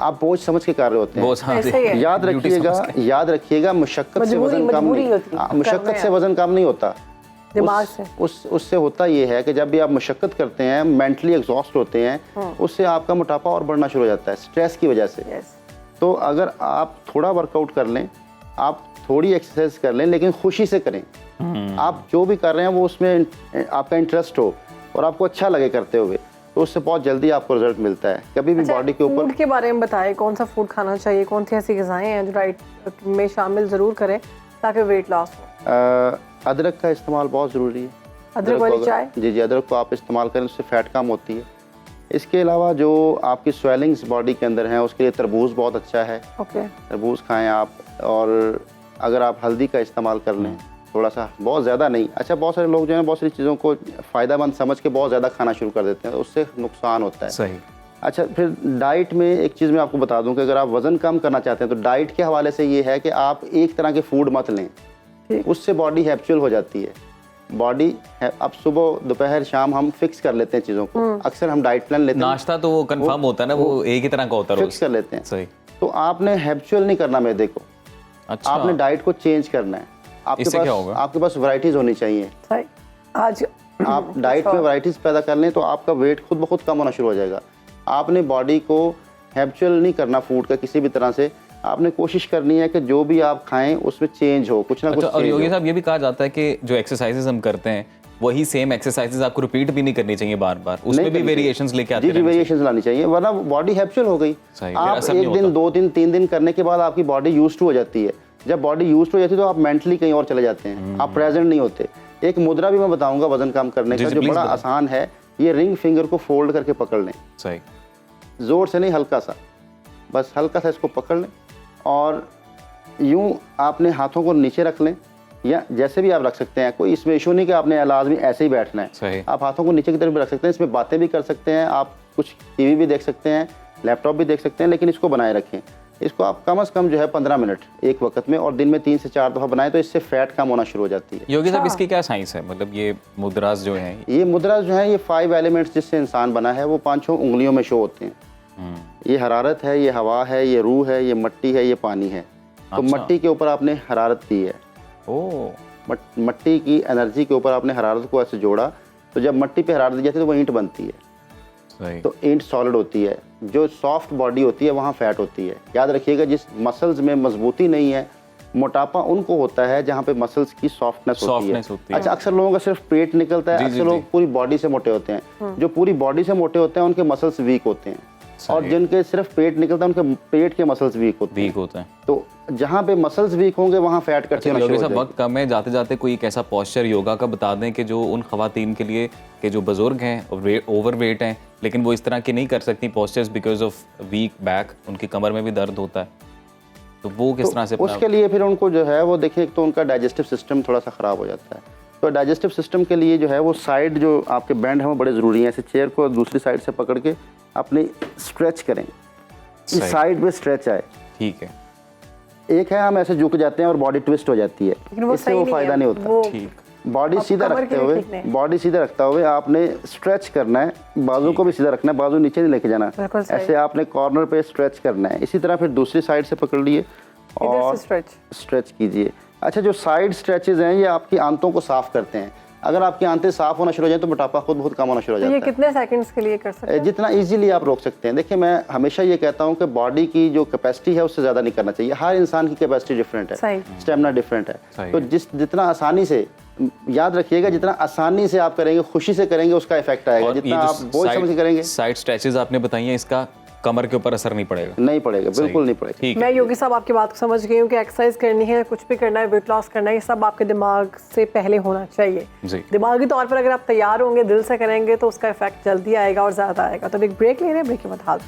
आप बोझ समझ के कर रहे होते हैं। याद रखिएगा मशक्क़त से वजन कम नहीं, मशक्क़त से वजन कम नहीं होता, दिमाग से। उससे होता ये है कि जब भी आप मशक्क़त करते हैं, मेंटली एग्जॉस्ट होते हैं, उससे आपका मोटापा और बढ़ना शुरू हो जाता है स्ट्रेस की वजह से। तो अगर आप थोड़ा वर्कआउट कर लें, आप थोड़ी एक्सरसाइज कर लें, लेकिन खुशी से करें। आप जो भी कर रहे हैं वो उसमें आपका इंटरेस्ट हो और आपको अच्छा लगे करते हुए, तो उससे बहुत जल्दी आपको रिजल्ट मिलता है। कभी भी बॉडी के ऊपर फूड के बारे में बताएं, कौन सा फूड खाना चाहिए, कौन सी ऐसी ग़िज़ाएं हैं जो डाइट में शामिल ज़रूर करें ताकि वेट लॉस हो? अदरक का इस्तेमाल बहुत ज़रूरी है। अदरक वाली चाय? जी, अदरक को आप इस्तेमाल करें, उससे फैट कम होती है। इसके अलावा जो आपकी स्वेलिंग्स बॉडी के अंदर हैं उसके लिए तरबूज बहुत अच्छा है। तरबूज खाएं आप। और अगर आप हल्दी का इस्तेमाल कर लें थोड़ा सा, बहुत ज़्यादा नहीं। अच्छा, बहुत सारे लोग जो है बहुत सारी चीज़ों को फ़ायदेमंद समझ के बहुत ज़्यादा खाना शुरू कर देते हैं, उससे नुकसान होता है। सही। अच्छा, फिर डाइट में एक चीज़ मैं आपको बता दूं कि अगर आप वज़न कम करना चाहते हैं तो डाइट के हवाले से ये है कि आप एक तरह के फूड मत लें, उससे बॉडी हैबिचुअल हो जाती है। बॉडी अब सुबह दोपहर शाम हम फिक्स कर लेते हैं चीज़ों को। अक्सर हम डाइट प्लान लेते हैं, नाश्ता तो वो कंफर्म होता है ना, वो एक ही तरह का होता है, फिक्स कर लेते हैं। सही। तो आपने हैबिचुअल नहीं करना मैदे को। अच्छा। आपने डाइट को चेंज करना है। आपके पास वैरायटीज होनी चाहिए। आज आप डाइट में वैरायटीज पैदा कर लें तो आपका वेट खुद ब खुद कम होना शुरू हो जाएगा। आपने बॉडी को हैबिचुअल नहीं करना फूड का किसी भी तरह से। आपने कोशिश करनी है कि जो भी आप खाएं उसमें चेंज हो, कुछ ना कुछ। और योगी साहब ये भी कहा जाता है कि जो एक्सरसाइजेज हम करते हैं वही सेम एक्सरसाइजेज आपको रिपीट भी नहीं करनी चाहिए बार बार, उसमें भी वेरिएशंस लेके आते हैं। जी, वेरिएशंस लानी चाहिए, वरना बॉडी हैबिचुअल हो गई। आप एक दिन 2 दिन 3 दिन करने के बाद आपकी बॉडी यूज्ड टू हो जाती है। जब बॉडी यूज्ड हो जाती है तो आप मेंटली कहीं और चले जाते हैं, आप प्रेजेंट नहीं होते। एक मुद्रा भी मैं बताऊंगा वजन कम करने का जो बड़ा आसान है। ये रिंग फिंगर को फोल्ड करके पकड़ लें। सही। जोर से नहीं, हल्का सा, बस हल्का सा इसको पकड़ लें और यूं आपने हाथों को नीचे रख लें या जैसे भी आप रख सकते हैं, कोई इसमें इशू नहीं कि आपने लाजमी ऐसे ही बैठना है। सही। आप हाथों को नीचे की तरफ भी रख सकते हैं, इसमें बातें भी कर सकते हैं, आप कुछ टीवी भी देख सकते हैं, लैपटॉप भी देख सकते हैं, लेकिन इसको बनाए रखें। इसको आप कम से कम जो है 15 मिनट एक वक्त में और दिन में 3 से 4 दफ़ा बनाएं तो इससे फैट कम होना शुरू हो जाती है। योगी साहब इसकी क्या साइंस है? मतलब ये मुद्रास जो हैं, ये मुद्रास जो हैं ये 5 एलिमेंट्स जिससे इंसान बना है वो 5-6 उंगलियों में शो होते हैं। ये हरारत है, ये हवा है, ये रूह है, ये मट्टी है, ये पानी है। तो मट्टी के ऊपर आपने हरारत दी है। मट्टी की एनर्जी के ऊपर आपने हरारत को ऐसे जोड़ा, तो जब मट्टी पे हरारत दी जाती है तो वो ईंट बनती है। तो ईंट सॉलिड होती है। जो सॉफ्ट बॉडी होती है वहाँ फैट होती है। याद रखिएगा, जिस मसल्स में मजबूती नहीं है, मोटापा उनको होता है जहाँ पे मसल्स की सॉफ्टनेस होती है। अच्छा, अक्सर लोगों का सिर्फ पेट निकलता है, अक्सर लोग पूरी बॉडी से मोटे होते हैं। जो पूरी बॉडी से मोटे होते हैं उनके मसल्स वीक होते हैं, और जिनके सिर्फ पेट निकलता है उनके पेट के मसल्स वीक होते हैं। तो जहाँ पे मसल्स वीक होंगे वहाँ फैट कटते होना शुरू हो जाएगा। वक्त कम है, जाते जाते कोई एक ऐसा पोस्चर योगा का बता दें कि जो उन खवातीन के लिए कि जो बुजुर्ग हैं, ओवरवेट हैं, लेकिन वो इस तरह के नहीं कर सकती postures because of weak back, उनकी कमर में भी दर्द होता है, तो वो किस तरह से? उसके लिए फिर उनको जो है वो देखिए, तो उनका डाइजेस्टिव सिस्टम थोड़ा सा ख़राब हो जाता है। तो डाइजेस्टिव सिस्टम के लिए जो है वो साइड जो आपके बैंड हैं वो बड़े ज़रूरी हैं। ऐसे चेयर को दूसरी साइड से पकड़ के अपनी स्ट्रेच करें, इस साइड में स्ट्रेच आए। ठीक है। एक है हम ऐसे झुक जाते हैं और बॉडी ट्विस्ट हो जाती है, इससे वो फ़ायदा नहीं होता। बॉडी सीधा रखते हुए आपने स्ट्रेच करना है, बाजू को भी सीधा रखना है, बाजू नीचे नहीं लेके जाना, ऐसे आपने कॉर्नर पे स्ट्रेच करना है। इसी तरह फिर दूसरी साइड से पकड़ लिए और स्ट्रेच कीजिए। अच्छा, जो साइड स्ट्रेचेज हैं ये आपकी आंतों को साफ करते हैं। अगर आपकी आंतें साफ होना शुरू हो जाए तो मोटापा खुद बहुत कम होना शुरू हो जाता है। ये कितने सेकंड्स के लिए कर सकते हैं? जितना इजीली आप रोक सकते हैं। देखिए, मैं हमेशा ये कहता हूँ कि बॉडी की जो कैपेसिटी है उससे ज़्यादा नहीं करना चाहिए। हर इंसान की कैपेसिटी डिफरेंट है, स्टेमिना डिफरेंट है। तो जितना आसानी से, याद रखिएगा, जितना आसानी से आप करेंगे, खुशी से करेंगे, उसका इफेक्ट आएगा। जितना आप बोझ समझ के करेंगे। साइड स्ट्रेचेज आपने बताई हैं, इसका कमर के ऊपर असर नहीं पड़ेगा? नहीं पड़ेगा, बिल्कुल नहीं पड़ेगा। मैं योगी साहब आपकी बात को समझ गई हूँ कि एक्सरसाइज करनी है, कुछ भी करना है, वेट लॉस करना है, ये सब आपके दिमाग से पहले होना चाहिए। दिमागी तौर पर अगर आप तैयार होंगे, दिल से करेंगे तो उसका इफेक्ट जल्दी आएगा और ज़्यादा आएगा। तो एक ब्रेक ले रहे हैं, ब्रेक के बाद हाल।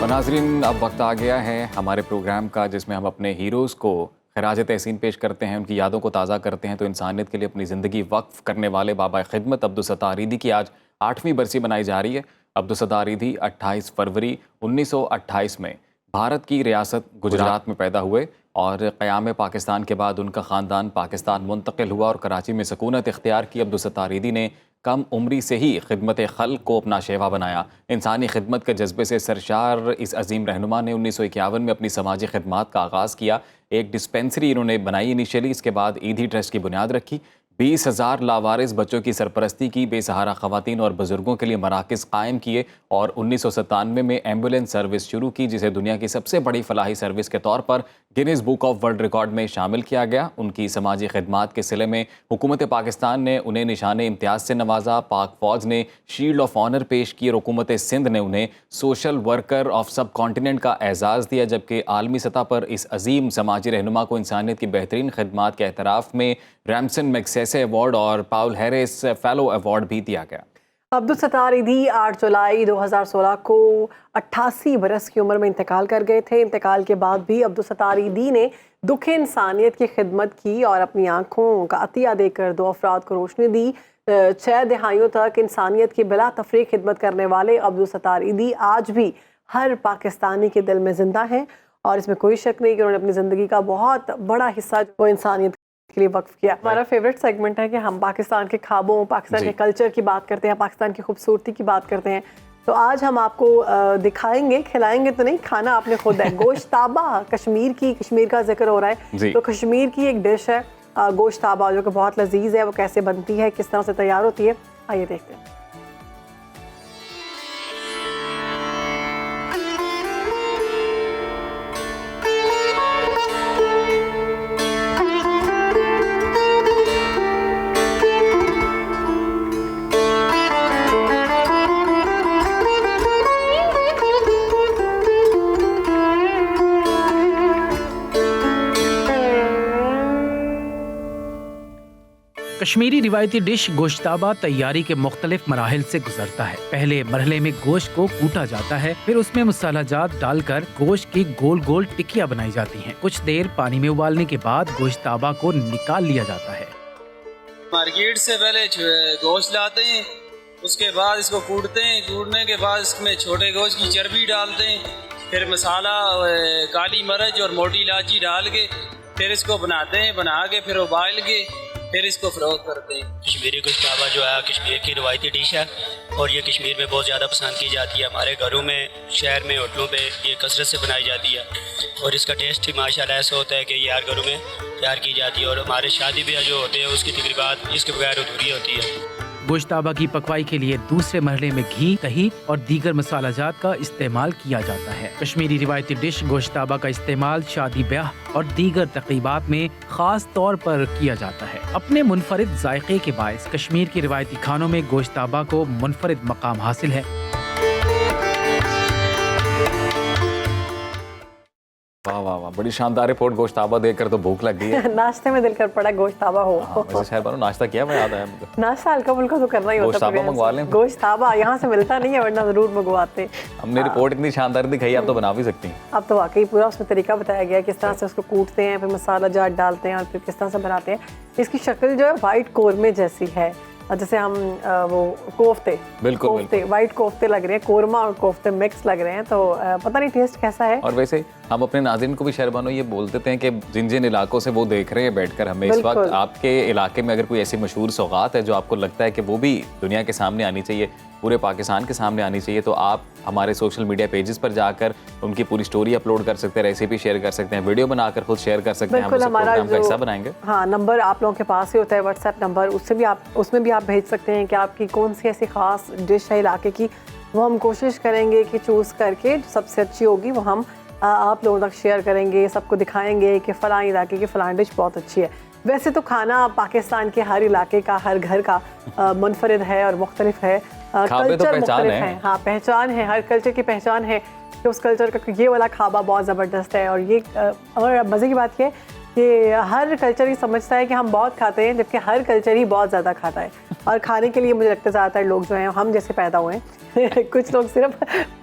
और नाज़रीन, अब वक्त आ गया है हमारे प्रोग्राम का जिसमें हम अपने हीरोज़ को खराज तहसीन पेश करते हैं, उनकी यादों को ताज़ा करते हैं। तो इंसानियत के लिए अपनी ज़िंदगी वक्फ करने वाले बाबा खिदमत अब्दुलसत्तार ईदी की आज 8वीं बरसी मनाई जा रही है। अब्दुलसत्तार ईदी 28 फरवरी 1928 में भारत की रियासत गुजरात में पैदा हुए और क़याम पाकिस्तान के बाद उनका ख़ानदान पाकिस्तान मुंतकिल हुआ और कराची में सकूनत इख्तियार की। अब्दुलसत्तार ईदी ने कम उम्री से ही खिदमत खल्क़ को अपना शेवा बनाया। इंसानी खिदमत के जज्बे से सरशार इस अजीम रहनुमा ने 1951 में अपनी समाजी खिदमात का आगाज़ किया। एक डिस्पेंसरी इन्होंने बनाई इनिशियली, इसके बाद ईदी ट्रस्ट की बुनियाद रखी। 20,000 लावारिस बच्चों की सरपरस्ती की, बेसहारा ख़वातीन और बुज़ुर्गों के लिए मराकज़ कायम किए और 1997 में एम्बुलेंस सर्विस शुरू की, जिसे दुनिया की सबसे बड़ी फलाही सर्विस के तौर पर Guinness book of world record में शामिल किया गया। उनकी समाजी खिदमात के सिले में हुकूमत पाकिस्तान ने उन्हें निशान इम्तियाज़ से नवाजा, पाक फ़ौज ने शील्ड ऑफ ऑनर पेश की और हुकूमत सिंध ने उन्हें सोशल वर्कर ऑफ सब कॉन्टिनेंट का एजाज़ दिया। जबकि आलमी सतह पर इस अजीम समाजी रहनुमा को इंसानियत की बेहतरीन खिदमात के एतराफ़ में रैमसन मैग्सेसे अवार्ड और पाउल हैरिस फेलो अवार्ड भी दिया गया। अब्दुलसत्तार ईदी 8 जुलाई 2016 को 88 बरस की उम्र में इंतकाल कर गए थे। इंतकाल के बाद भी अब्दुलसत्तार ईदी ने दुख इंसानियत की खिदमत की और अपनी आँखों का अतिया देकर 2 अफराद को रोशनी दी। 6 दहाइयों तक इंसानियत की बिला तफरीक खिदमत करने वाले अब्दुलसत्तार ईदी आज भी हर पाकिस्तानी के दिल में ज़िंदा हैं और इसमें कोई शक नहीं कि उन्होंने अपनी ज़िंदगी का बहुत बड़ा हिस्सा वो इंसानियत के लिए वक्फ किया। हमारा फेवरेट सेगमेंट है कि हम पाकिस्तान के ख्वाबों, पाकिस्तान के कल्चर की बात करते हैं, पाकिस्तान की खूबसूरती की बात करते हैं। तो आज हम आपको दिखाएंगे, खिलाएंगे तो नहीं, खाना आपने खुद है। गोश्ताबा कश्मीर का जिक्र हो रहा है, तो कश्मीर की एक डिश है गोश्ताबा, जो कि बहुत लजीज है। वो कैसे बनती है, किस तरह से तैयार होती है, आइए देखते हैं। कश्मीरी रिवायती डिश गोश्ताबा तैयारी के मुख्तलिफ मराहिल से गुजरता है। पहले मरहले में गोश्त को कूटा जाता है, फिर उसमें मसाला जात डालकर गोश्त की गोल गोल टिक्कियां बनाई जाती हैं। कुछ देर पानी में उबालने के बाद गोश्ताबा को निकाल लिया जाता है। मार्केट से पहले गोश्त लाते हैं, उसके बाद इसको कूटते हैं, कूटने के बाद इसमें छोटे गोश्त की चर्बी डालते हैं, फिर मसाला काली मिर्च और मोटी इलायची डाल के फिर इसको बनाते हैं, बना के फिर उबाल के फिर इसको फ़रोख्त करते हैं। कश्मीरी गोश्ताबा जो है कश्मीर की रिवायती डिश है और ये कश्मीर में बहुत ज़्यादा पसंद की जाती है। हमारे घरों में, शहर में, होटलों पे ये कसरत से बनाई जाती है और इसका टेस्ट ही माशाल्लाह ऐसा होता है कि ये हर घरों में तैयार की जाती है और हमारे शादी ब्याह जो होते हैं उसकी तकरीबात इसके बगैर अधूरी होती है। गोश्ताबा की पकवाई के लिए दूसरे मरहले में घी, दही और दीगर मसाला जात का इस्तेमाल किया जाता है। कश्मीरी रिवायती डिश गोश्ताबा का इस्तेमाल शादी ब्याह और दीगर तकरीबात में खास तौर पर किया जाता है। अपने मुनफरिद जायके के बायस कश्मीर के रिवायती खानों में गोश्ताबा को मुनफरिद मकाम हासिल है। वाह वाह वाह, बड़ी शानदार रिपोर्ट। गोश्ताबा देखकर तो भूख लग गई है। नाश्ते में दिल कर पड़ा गोश्ताबा हो। वैसे शायद मैंने नाश्ता किया, मैं याद आया मुझे। नाश्ता हल्का फुल्का तो करना ही होता है। गोश्ताबा मंगवा लें। गोश्ताबा यहाँ से मिलता नहीं है, वरना जरूर मंगवाते। हमने रिपोर्ट इतनी शानदार दिखाई, आप तो बना भी सकती हैं। अब तो वाकई पूरा उसमें तरीका बताया गया, किस तरह से उसको कूटते हैं, फिर मसाला जाट डालते हैं और फिर किस तरह से बनाते हैं। इसकी शक्ल जो है वाइट कोरमे जैसी है। जैसे हम वो कोफ्ते, बिल्कुल वाइट कोफ्ते लग रहे हैं, कोरमा और कोफ्ते मिक्स लग रहे हैं, तो पता नहीं टेस्ट कैसा है। और वैसे हम अपने नाज़रीन को भी शहरबानो ये बोल देते हैं कि जिन जिन इलाकों से वो देख रहे हैं बैठकर हमें इस वक्त, आपके इलाके में अगर कोई ऐसी मशहूर सौगात है जो आपको लगता है कि वो भी दुनिया के सामने आनी चाहिए, पूरे पाकिस्तान के सामने आनी चाहिए, तो आप हमारे सोशल मीडिया पेजेस पर जाकर उनकी पूरी स्टोरी अपलोड कर सकते हैं, रेसिपी शेयर कर सकते हैं, वीडियो बनाकर खुद शेयर कर सकते हैं। हम उस प्रोग्राम का हिस्सा बनाएंगे। हाँ, नंबर आप लोगों के पास ही होता है, व्हाट्सएप नंबर, उसमें भी आप भेज सकते हैं कि आपकी कौन सी ऐसी खास डिश है इलाके की, वो हम कोशिश करेंगे कि चूज़ करके जो सबसे अच्छी होगी वो हम आप लोगों तक शेयर करेंगे, सबको दिखाएंगे कि फ़लाँ इलाके की फ़लाँ डिश बहुत अच्छी है। वैसे तो खाना पाकिस्तान के हर इलाके का, हर घर का मुनफरिद है और मुख्तलिफ है, कल्चर मुख्तलिफ है। हाँ, पहचान है, हर कल्चर की पहचान है कि उस कल्चर का ये वाला खाबा बहुत ज़बरदस्त है। और ये और मज़े की बात ये है कि हर कल्चर ही समझता है कि हम बहुत खाते हैं, जबकि हर कल्चर ही बहुत ज़्यादा खाता है। और खाने के लिए मुझे लगता है ज़्यादातर लोग जो हैं हम जैसे पैदा हुए हैं कुछ लोग सिर्फ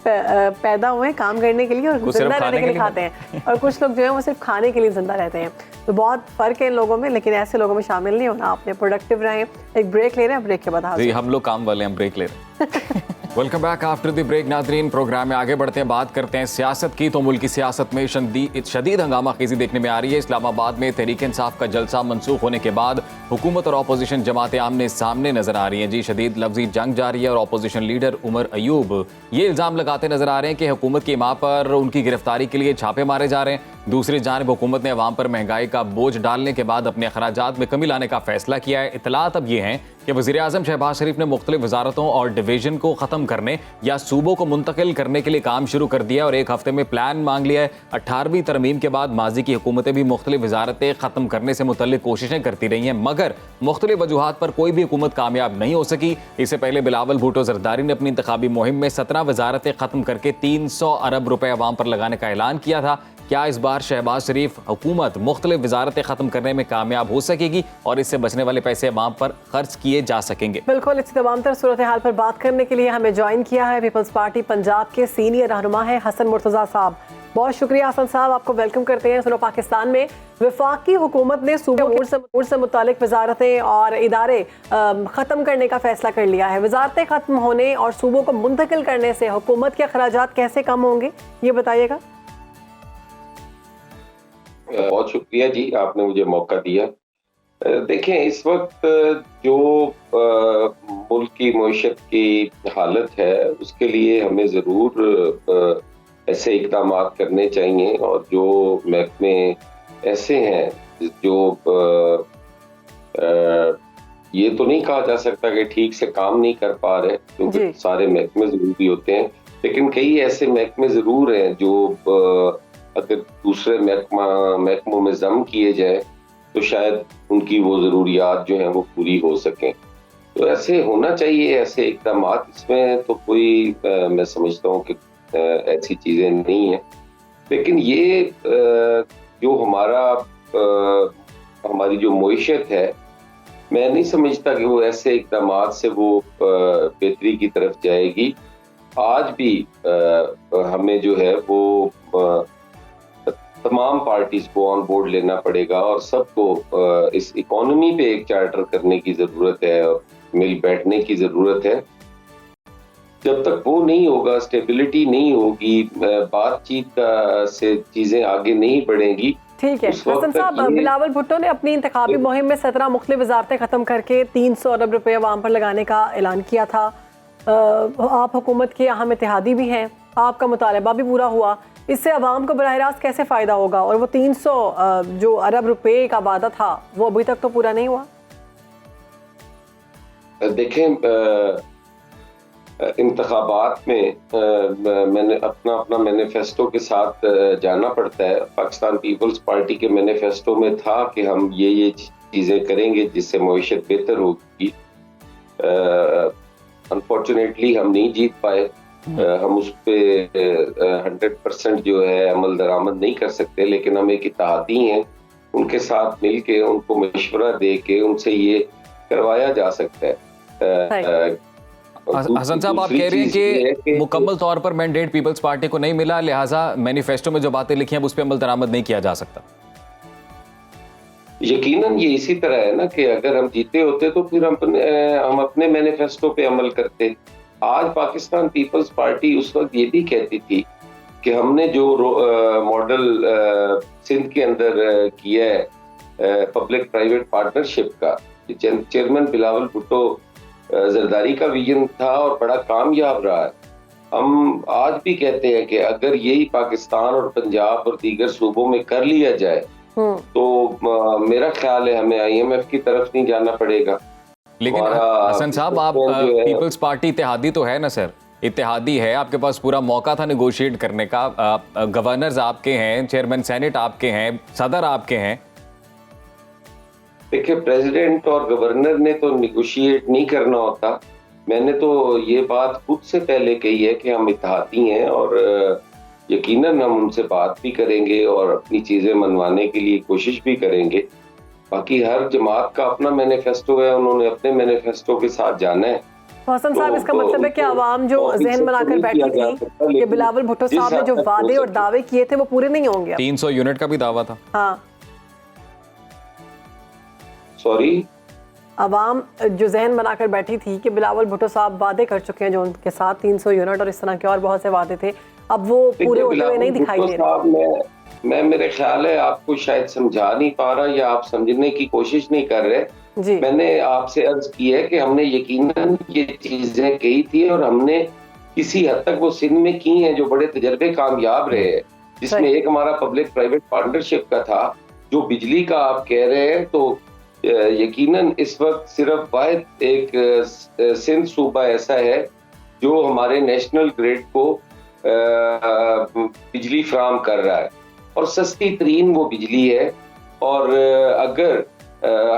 पैदा हुए हैं काम करने के लिए और जिंदा रहने के लिए खाते हैं, और कुछ लोग जो हैं वो सिर्फ खाने के लिए जिंदा रहते हैं। तो बहुत फ़र्क है इन लोगों में, लेकिन ऐसे लोगों में शामिल नहीं होना। आपने प्रोडक्टिव रहें। एक ब्रेक ले रहे हैं, ब्रेक के बाद जी हम लोग काम वाले हैं, ब्रेक ले रहे हैं। Welcome back after the break. नाज़रीन, प्रोग्राम में आगे बढ़ते हैं, बात करते हैं सियासत की। तो मुल्क की सियासत में शदीद हंगामा खेजी देखने में आ रही है। इस्लामाबाद में तहरीक इंसाफ का जलसा मनसूख होने के बाद हुकूमत और अपोजिशन जमातें आमने सामने नजर आ रही हैं। जी, शदीद लफ्जी जंग जारी है और अपोजिशन लीडर उमर अयूब ये इल्ज़ाम लगाते नजर आ रहे हैं कि हुकूमत की मां पर उनकी गिरफ्तारी के लिए छापे मारे जा रहे हैं। दूसरी जानिब हुकूमत ने अवाम पर महंगाई का बोझ डालने के बाद अपने अखराजात में कमी लाने का फैसला किया है। इतलात अब ये हैं कि वज़ीर-ए-आज़म शहबाज शरीफ ने मुख्तलिफ वजारतों और डिवीजन को ख़त्म करने या सूबों को मुंतकिल करने के लिए काम शुरू कर दिया और एक हफ्ते में प्लान मांग लिया है। 18वीं तरमीम के बाद माजी की हुकूमतें भी मुख्तलिफ वजारतें ख़त्म करने से मुतल्लिक कोशिशें करती रही हैं, मगर मुख्तलिफ वजूहात पर कोई भी हुकूमत कामयाब नहीं हो सकी। इससे पहले बिलावल भुट्टो जरदारी ने अपनी इंतखाबी मुहिम में 17 वजारतें ख़त्म करके 300 अरब रुपए अवाम पर लगाने का ऐलान किया था। क्या इस बार शहबाज शरीफ हुकूमत मुख्तलिफ वजारतें ख़त्म करने में कामयाब हो सकेगी और इससे बचने वाले पैसे अवाम पर खर्च किए जा सकेंगे? बिल्कुल, इस तमाम तर सूरत हाल पर बात करने के लिए हमें ज्वाइन किया है पीपल्स पार्टी पंजाब के सीनियर रहनुमा है हसन मुर्तज़ा साहब। बहुत शुक्रिया हसन साहब, आपको वेलकम करते हैं। सुनो, पाकिस्तान में वफाकी हुकूमत ने सूबों से मुतालिक वजारतें और इदारे ख़त्म करने का फैसला कर लिया है। वजारतें ख़त्म होने और सूबों को मुंतकिल करने से हुकूमत के अखराजात कैसे कम होंगे, ये बताइएगा। बहुत शुक्रिया जी, आपने मुझे मौका दिया। देखें, इस वक्त जो मुल्क की मईशत की हालत है उसके लिए हमें ज़रूर ऐसे इक़दाम करने चाहिए, और जो महकमे ऐसे हैं जो ये तो नहीं कहा जा सकता कि ठीक से काम नहीं कर पा रहे, क्योंकि सारे महकमे ज़रूरी होते हैं, लेकिन कई ऐसे महकमे ज़रूर हैं जो अगर दूसरे महकमों में जम किए जाए तो शायद उनकी वो ज़रूरियात जो हैं वो पूरी हो सकें। तो ऐसे होना चाहिए, ऐसे इक़दाम। इसमें तो कोई मैं समझता हूँ कि ऐसी चीज़ें नहीं हैं, लेकिन ये जो हमारी जो मईशत है, मैं नहीं समझता कि वो ऐसे इक़दाम से वो बेहतरी की तरफ जाएगी। आज भी हमें जो है वो तमाम पार्टीज को ऑन बोर्ड लेना पड़ेगा और सबको इस इकोनॉमी पे एक चार्टर करने की ज़रूरत है और मिल बैठने की ज़रूरत है। जब तक वो नहीं होगा, स्टेबिलिटी नहीं होगी, बातचीत से चीज़ें आगे नहीं बढ़ेंगी। ठीक है हसन साहब, बिलावल भुट्टो ने अपनी इंतखाबी मुहिम में 17 मुख्तलिफ वजारतें ख़त्म करके 300 अरब रुपये अवाम पर लगाने का ऐलान किया था। आप हुकूमत के अहम इत्तेहादी भी हैं, आपका मुतालबा भी पूरा हुआ, इससे अवाम को बराह रास्त कैसे फ़ायदा होगा? और वो 300 जो अरब रुपए का वादा था वो अभी तक तो पूरा नहीं हुआ। देखें, इंतखाबात में मैंने अपना मैनिफेस्टो के साथ जाना पड़ता है। पाकिस्तान पीपल्स पार्टी के मैनिफेस्टो में था कि हम ये चीज़ें करेंगे जिससे मईशत बेहतर होगी। अनफॉर्चुनेटली हम नहीं जीत पाए। हम उस पर 100% जो है अमल दरामद नहीं कर सकते, लेकिन हम एक इत्तेहादी हैं, उनके साथ मिल के उनको मशवरा दे के उनसे ये करवाया जा सकता है। हसन साहब, आप कह रहे हैं कि मुकम्मल तौर पर मैंडेट पीपल्स पार्टी को नहीं मिला, लिहाजा मैनिफेस्टो में जो बातें लिखी हैं उस पर अमल दरामद नहीं किया जा सकता। यकीनन ये इसी तरह है ना कि अगर हम जीते होते तो फिर हम अपने मैनिफेस्टो पे अमल करते। आज पाकिस्तान पीपल्स पार्टी उस वक्त ये भी कहती थी कि हमने जो मॉडल सिंध के अंदर किया है पब्लिक प्राइवेट पार्टनरशिप का, चेयरमैन बिलावल भुट्टो जरदारी का विजन था और बड़ा कामयाब रहा है। हम आज भी कहते हैं कि अगर यही पाकिस्तान और पंजाब और दीगर सूबों में कर लिया जाए तो मेरा ख्याल है हमें IMF की तरफ नहीं जाना पड़ेगा। लेकिन हसन साहब, आप पीपल्स पार्टी इत्तेहादी तो है ना सर, इत्तेहादी है, आपके पास पूरा मौका था नेगोशिएट करने का। गवर्नर्स आपके हैं, चेयरमैन सेनेट आपके हैं, सदर आपके हैं। देखिए, प्रेसिडेंट और गवर्नर ने तो निगोशिएट नहीं करना होता। मैंने तो ये बात खुद से पहले कही है कि हम इत्तेहादी हैं और यकीनन हम उनसे बात भी करेंगे और अपनी चीजें मनवाने के लिए कोशिश भी करेंगे। बाकी हर जमात का अपना मैनिफेस्टो है, उन्होंने अपने मैनिफेस्टो के साथ जाना है। हसन साहब, इसका मतलब है कि आवाम जो जहन बनाकर बैठी थी कि बिलावल भुट्टो साहब ने जो वादे और दावे किए थे वो पूरे नहीं होंगे। 300 यूनिट का भी दावा था। हाँ, सॉरी, आवाम जो जहन बनाकर बैठी थी कि बिलावल भुट्टो साहब वादे कर चुके हैं जो उनके साथ 300 यूनिट और इस तरह के और बहुत से वादे थे, अब वो पूरे होते हुए नहीं दिखाई दे रहे। मैं मेरे ख्याल है आपको शायद समझा नहीं पा रहा या आप समझने की कोशिश नहीं कर रहे। जी। मैंने आपसे अर्ज की है कि हमने यकीनन ये चीजें कही थी और हमने किसी हद तक वो सिंध में की हैं जो बड़े तजर्बे कामयाब रहे हैं, जिसमें एक हमारा पब्लिक प्राइवेट पार्टनरशिप का था। जो बिजली का आप कह रहे हैं तो यकीनन इस वक्त सिर्फ वाहिद एक सिंध सूबा ऐसा है जो हमारे नेशनल ग्रिड को बिजली फराहम कर रहा है और सस्ती तरीन वो बिजली है। और अगर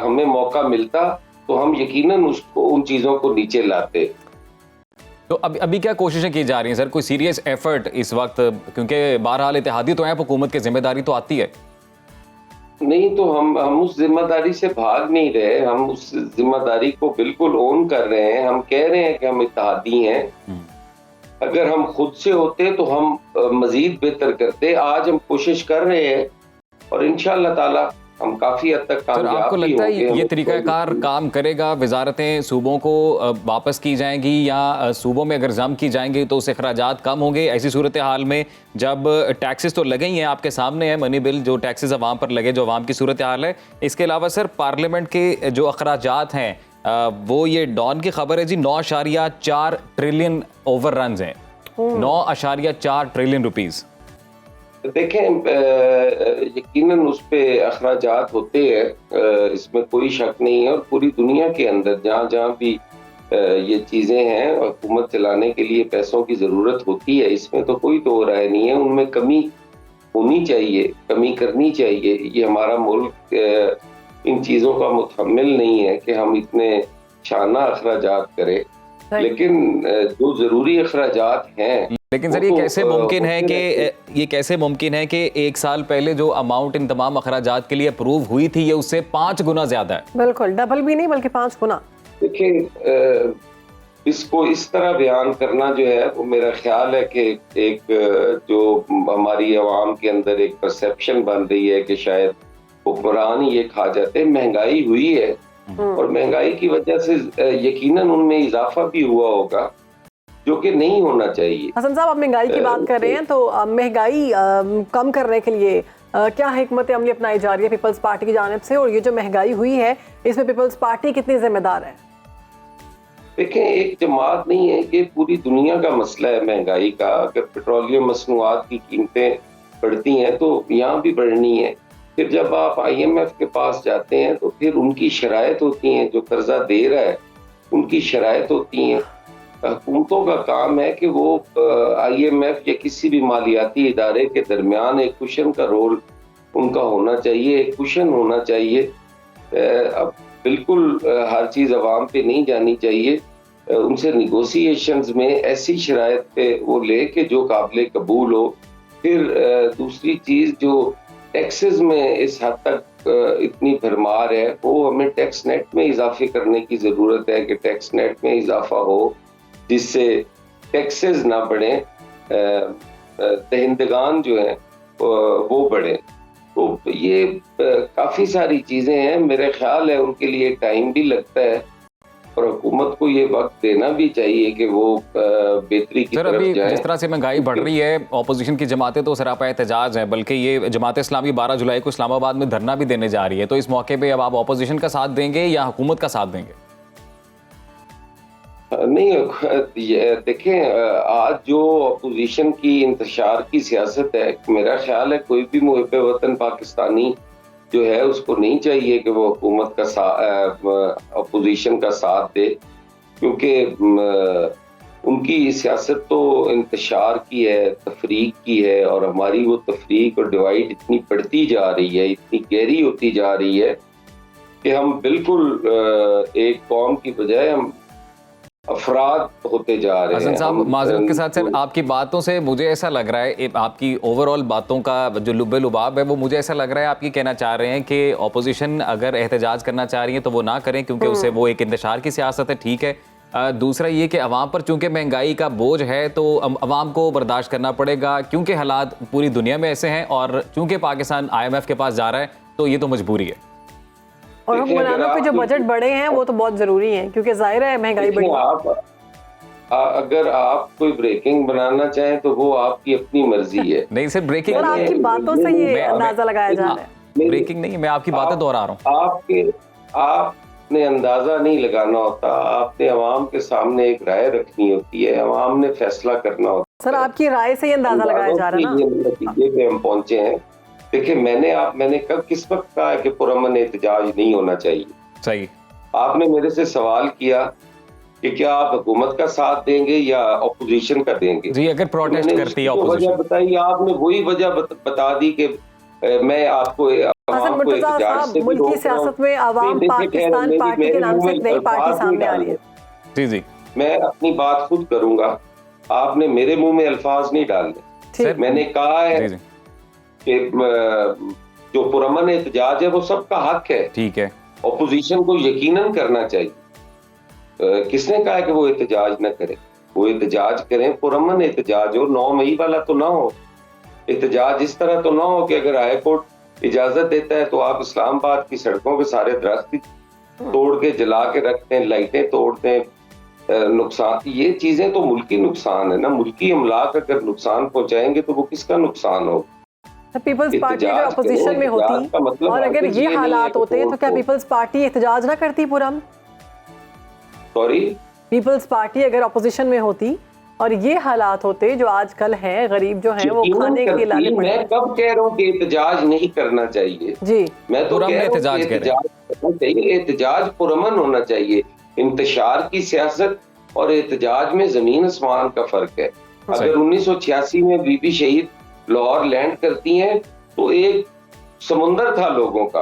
हमें मौका मिलता तो हम यकीनन उसको उन चीज़ों को नीचे लाते। तो अभी क्या कोशिशें की जा रही हैं सर? कोई सीरियस एफर्ट इस वक्त, क्योंकि बहरहाल इत्तेहादी तो है, हुकूमत की जिम्मेदारी तो आती है। नहीं तो हम उस जिम्मेदारी से भाग नहीं रहे, हम उस जिम्मेदारी को बिल्कुल ओन कर रहे हैं। हम कह रहे हैं कि हम इत्तेहादी हैं। अगर हम खुद से होते तो हम मजीद बेहतर करते। आज हम कोशिश कर रहे हैं और इंशाअल्लाह ताला हम काफी हद तक कामयाब भी होंगे। आपको लगता है ये तरीकाकार काम करेगा? वजारतें सूबों को वापस की जाएंगी या सूबों में अगर जम की जाएंगी तो उससे अखराजात कम होंगे? ऐसी सूरत हाल में जब टैक्सेस तो लगे ही हैं, आपके सामने है मनी बिल, जो टैक्सेस अवाम पर लगे, जो अवाम की सूरत हाल है। इसके अलावा सर पार्लियामेंट के जो अखराजात हैं वो ये डॉन की खबर है जी, 9.4 ट्रिलियन ओवररन्स हैं, 9.4 ट्रिलियन रुपीस। देखें, यकीनन उस पे अखराजात होते हैं, इसमें कोई शक नहीं है। और पूरी दुनिया के अंदर जहाँ जहाँ भी ये चीज़ें हैं, हुकूमत चलाने के लिए पैसों की ज़रूरत होती है, इसमें तो कोई दो राय नहीं है। उनमें कमी होनी चाहिए, कमी करनी चाहिए। ये हमारा मुल्क इन चीज़ों का मुतहम्मिल नहीं है कि हम इतने शाना अखराजात करें, लेकिन जो ज़रूरी अखराजात हैं। लेकिन सर ये कैसे मुमकिन है कि एक साल पहले जो अमाउंट इन तमाम अखराजात के लिए अप्रूव हुई थी ये उससे 5 गुना ज्यादा है? बिल्कुल, डबल भी नहीं बल्कि 5 गुना। देखिए, इसको इस तरह बयान करना जो है वो मेरा ख्याल है कि एक जो हमारी आवाम के अंदर एक परसेप्शन बन रही है कि शायद हुक्मरान ये खा जाते। महंगाई हुई है और महंगाई की वजह से यकीनन उनमें इजाफा भी हुआ होगा जो कि नहीं होना चाहिए। हसन साहब, आप महंगाई की बात कर रहे हैं तो महंगाई कम करने के लिए क्या हिकमत अमली अपनाई जा रही है पीपल्स पार्टी की जानिब से, और ये जो महंगाई हुई है इसमें पीपल्स पार्टी कितनी जिम्मेदार है? देखें, एक जमात नहीं है, ये पूरी दुनिया का मसला है महंगाई का। अगर पेट्रोलियम मसनूआत की कीमतें बढ़ती हैं तो यहाँ भी बढ़नी है। फिर जब आप IMF के पास जाते हैं तो फिर उनकी शराइत होती हैं, जो कर्जा दे रहा है उनकी शराइत होती हैं। हुकूमतों का काम है कि वो IMF या किसी भी मालियाती इदारे के दरमियान एक कुशन का रोल उनका होना चाहिए, एक कुशन होना चाहिए। अब बिल्कुल हर चीज़ अवाम पे नहीं जानी चाहिए। उनसे निगोसिएशंस में ऐसी शराइत पे वो ले के जो काबिल कबूल हो। फिर दूसरी चीज़, जो टैक्सेस में इस हद तक इतनी भरमार है, वो हमें टैक्स नेट में इजाफे करने की ज़रूरत है कि टैक्स नेट में इजाफा हो जिससे टैक्सेस ना बढ़े, दहिंदगान जो हैं वो बढ़े। तो ये काफ़ी सारी चीज़ें हैं, मेरे ख्याल है उनके लिए टाइम भी लगता है और हुकूमत को ये वक्त देना भी चाहिए कि वो बेहतरी की तरफ अभी जाए। जिस तरह से महंगाई बढ़ रही है, ऑपोजिशन की जमातें तो सरापा एहतजाज है, बल्कि ये जमात इस्लामी 12 जुलाई को इस्लामाबाद में धरना भी देने जा रही है, तो इस मौके पे अब आप ऑपोजिशन का साथ देंगे या हुकूमत का साथ देंगे? नहीं, देखें, आज जो अपोजिशन की इंतशार की सियासत है, मेरा ख्याल है कोई भी मुहिब वतन पाकिस्तानी जो है उसको नहीं चाहिए कि वो हुकूमत का अपोजिशन का साथ दे, क्योंकि उनकी सियासत तो इंतशार की है, तफरीक की है, और हमारी वो तफरीक और डिवाइड इतनी बढ़ती जा रही है, इतनी गहरी होती जा रही है कि हम बिल्कुल एक कौम की बजाय हम अफराद होते जा रहे हैं। हसन साहब, माजरत के साथ सर, आपकी बातों से मुझे ऐसा लग रहा है, आपकी ओवरऑल बातों का जो लुब्बे लुबाब है वो मुझे ऐसा लग रहा है आप ये कहना चाह रहे हैं कि ऑपोजिशन अगर एहतजाज करना चाह रही है तो वो ना करें, क्योंकि उससे वो एक इंतशार की सियासत है, ठीक है। दूसरा ये कि अवाम पर चूंकि महंगाई का बोझ है तो अवाम को बर्दाश्त करना पड़ेगा, क्योंकि हालात पूरी दुनिया में ऐसे हैं और चूंकि पाकिस्तान IMF के पास जा रहा है तो ये तो मजबूरी है। और हुक्मरानों के जो बजट बड़े हैं वो तो बहुत जरूरी हैं, क्योंकि जाहिर है महंगाई बढ़ी। अगर आप कोई ब्रेकिंग बनाना चाहें तो वो आपकी अपनी मर्जी है। नहीं सिर्फ ब्रेकिंग, आपकी बातों से ये अंदाजा लगाया जा रहा है। ब्रेकिंग नहीं, मैं आपकी बातें दोहरा रहा हूँ। आपने अंदाजा नहीं लगाना होता, आपने अवाम के सामने एक राय रखनी होती है, अवाम ने फैसला करना होता है। सर, आपकी राय से ये अंदाजा लगाया जा रहा है ना, नतीजे पे हम पहुंचे हैं। देखिए, मैंने कब किस वक्त कहा है कि पुरअमन एहतजाज नहीं होना चाहिए? सही। आपने मेरे से सवाल किया कि क्या आप हुकूमत का साथ देंगे या अपोजिशन का देंगे? जी, अगर प्रोटेस्ट करती है वजह बताई, आपने वही वजह बता दी कि मैं आपको मुल्की सियासत में अवाम पाकिस्तान पार्टी के नाम से एक नई पार्टी सामने आ रही है। जी जी, मैं अपनी बात खुद करूंगा, आपने मेरे मुंह में अल्फाज नहीं डालने। मैंने कहा है कि जो पुरअमन एहतजाज है वो सबका हक है, ठीक है, ऑपोजिशन को यकीनन करना चाहिए। किसने कहा कि वो एहतजाज न करे? वो एहतजाज करें, पुरअमन एहतजाज हो, 9 मई वाला तो ना हो। एहतजाज इस तरह तो ना हो कि अगर हाई कोर्ट इजाजत देता है तो आप इस्लामाबाद की सड़कों पे सारे दरख्त तोड़ के जला के रखते हैं, लाइटें तोड़ते हैं, नुकसान। ये चीजें तो मुल्की नुकसान है ना, मुल्की अमलाक अगर नुकसान पहुंचाएंगे तो वो किसका नुकसान हो? पीपल्स पार्टी अगर अपोजिशन में होती और अगर ये हालात होते तो क्या पीपल्स पार्टी एहतजाज ना करती? पुरम सॉरी, पीपल्स पार्टी अगर अपोजिशन में होती और ये हालात होते जो आजकल हैं, गरीब जो हैं वो खाने के लाले पड़े। मैं कब कह रहा हूँ कि एहतजाज नहीं करना चाहिए? जी, मैं तो कह रहा हूँ एहतजाज करना चाहिए, एहतजाज पुरअमन होना चाहिए। इंतशार की सियासत और एहतजाज में जमीन आसमान का फर्क है। अगर 1986 में बीबी शहीद लाहौर लैंड करती हैं तो एक समुंदर था लोगों का,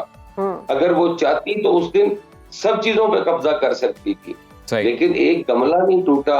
अगर वो चाहती तो उस दिन सब चीजों पे कब्जा कर सकती थी, लेकिन एक गमला नहीं टूटा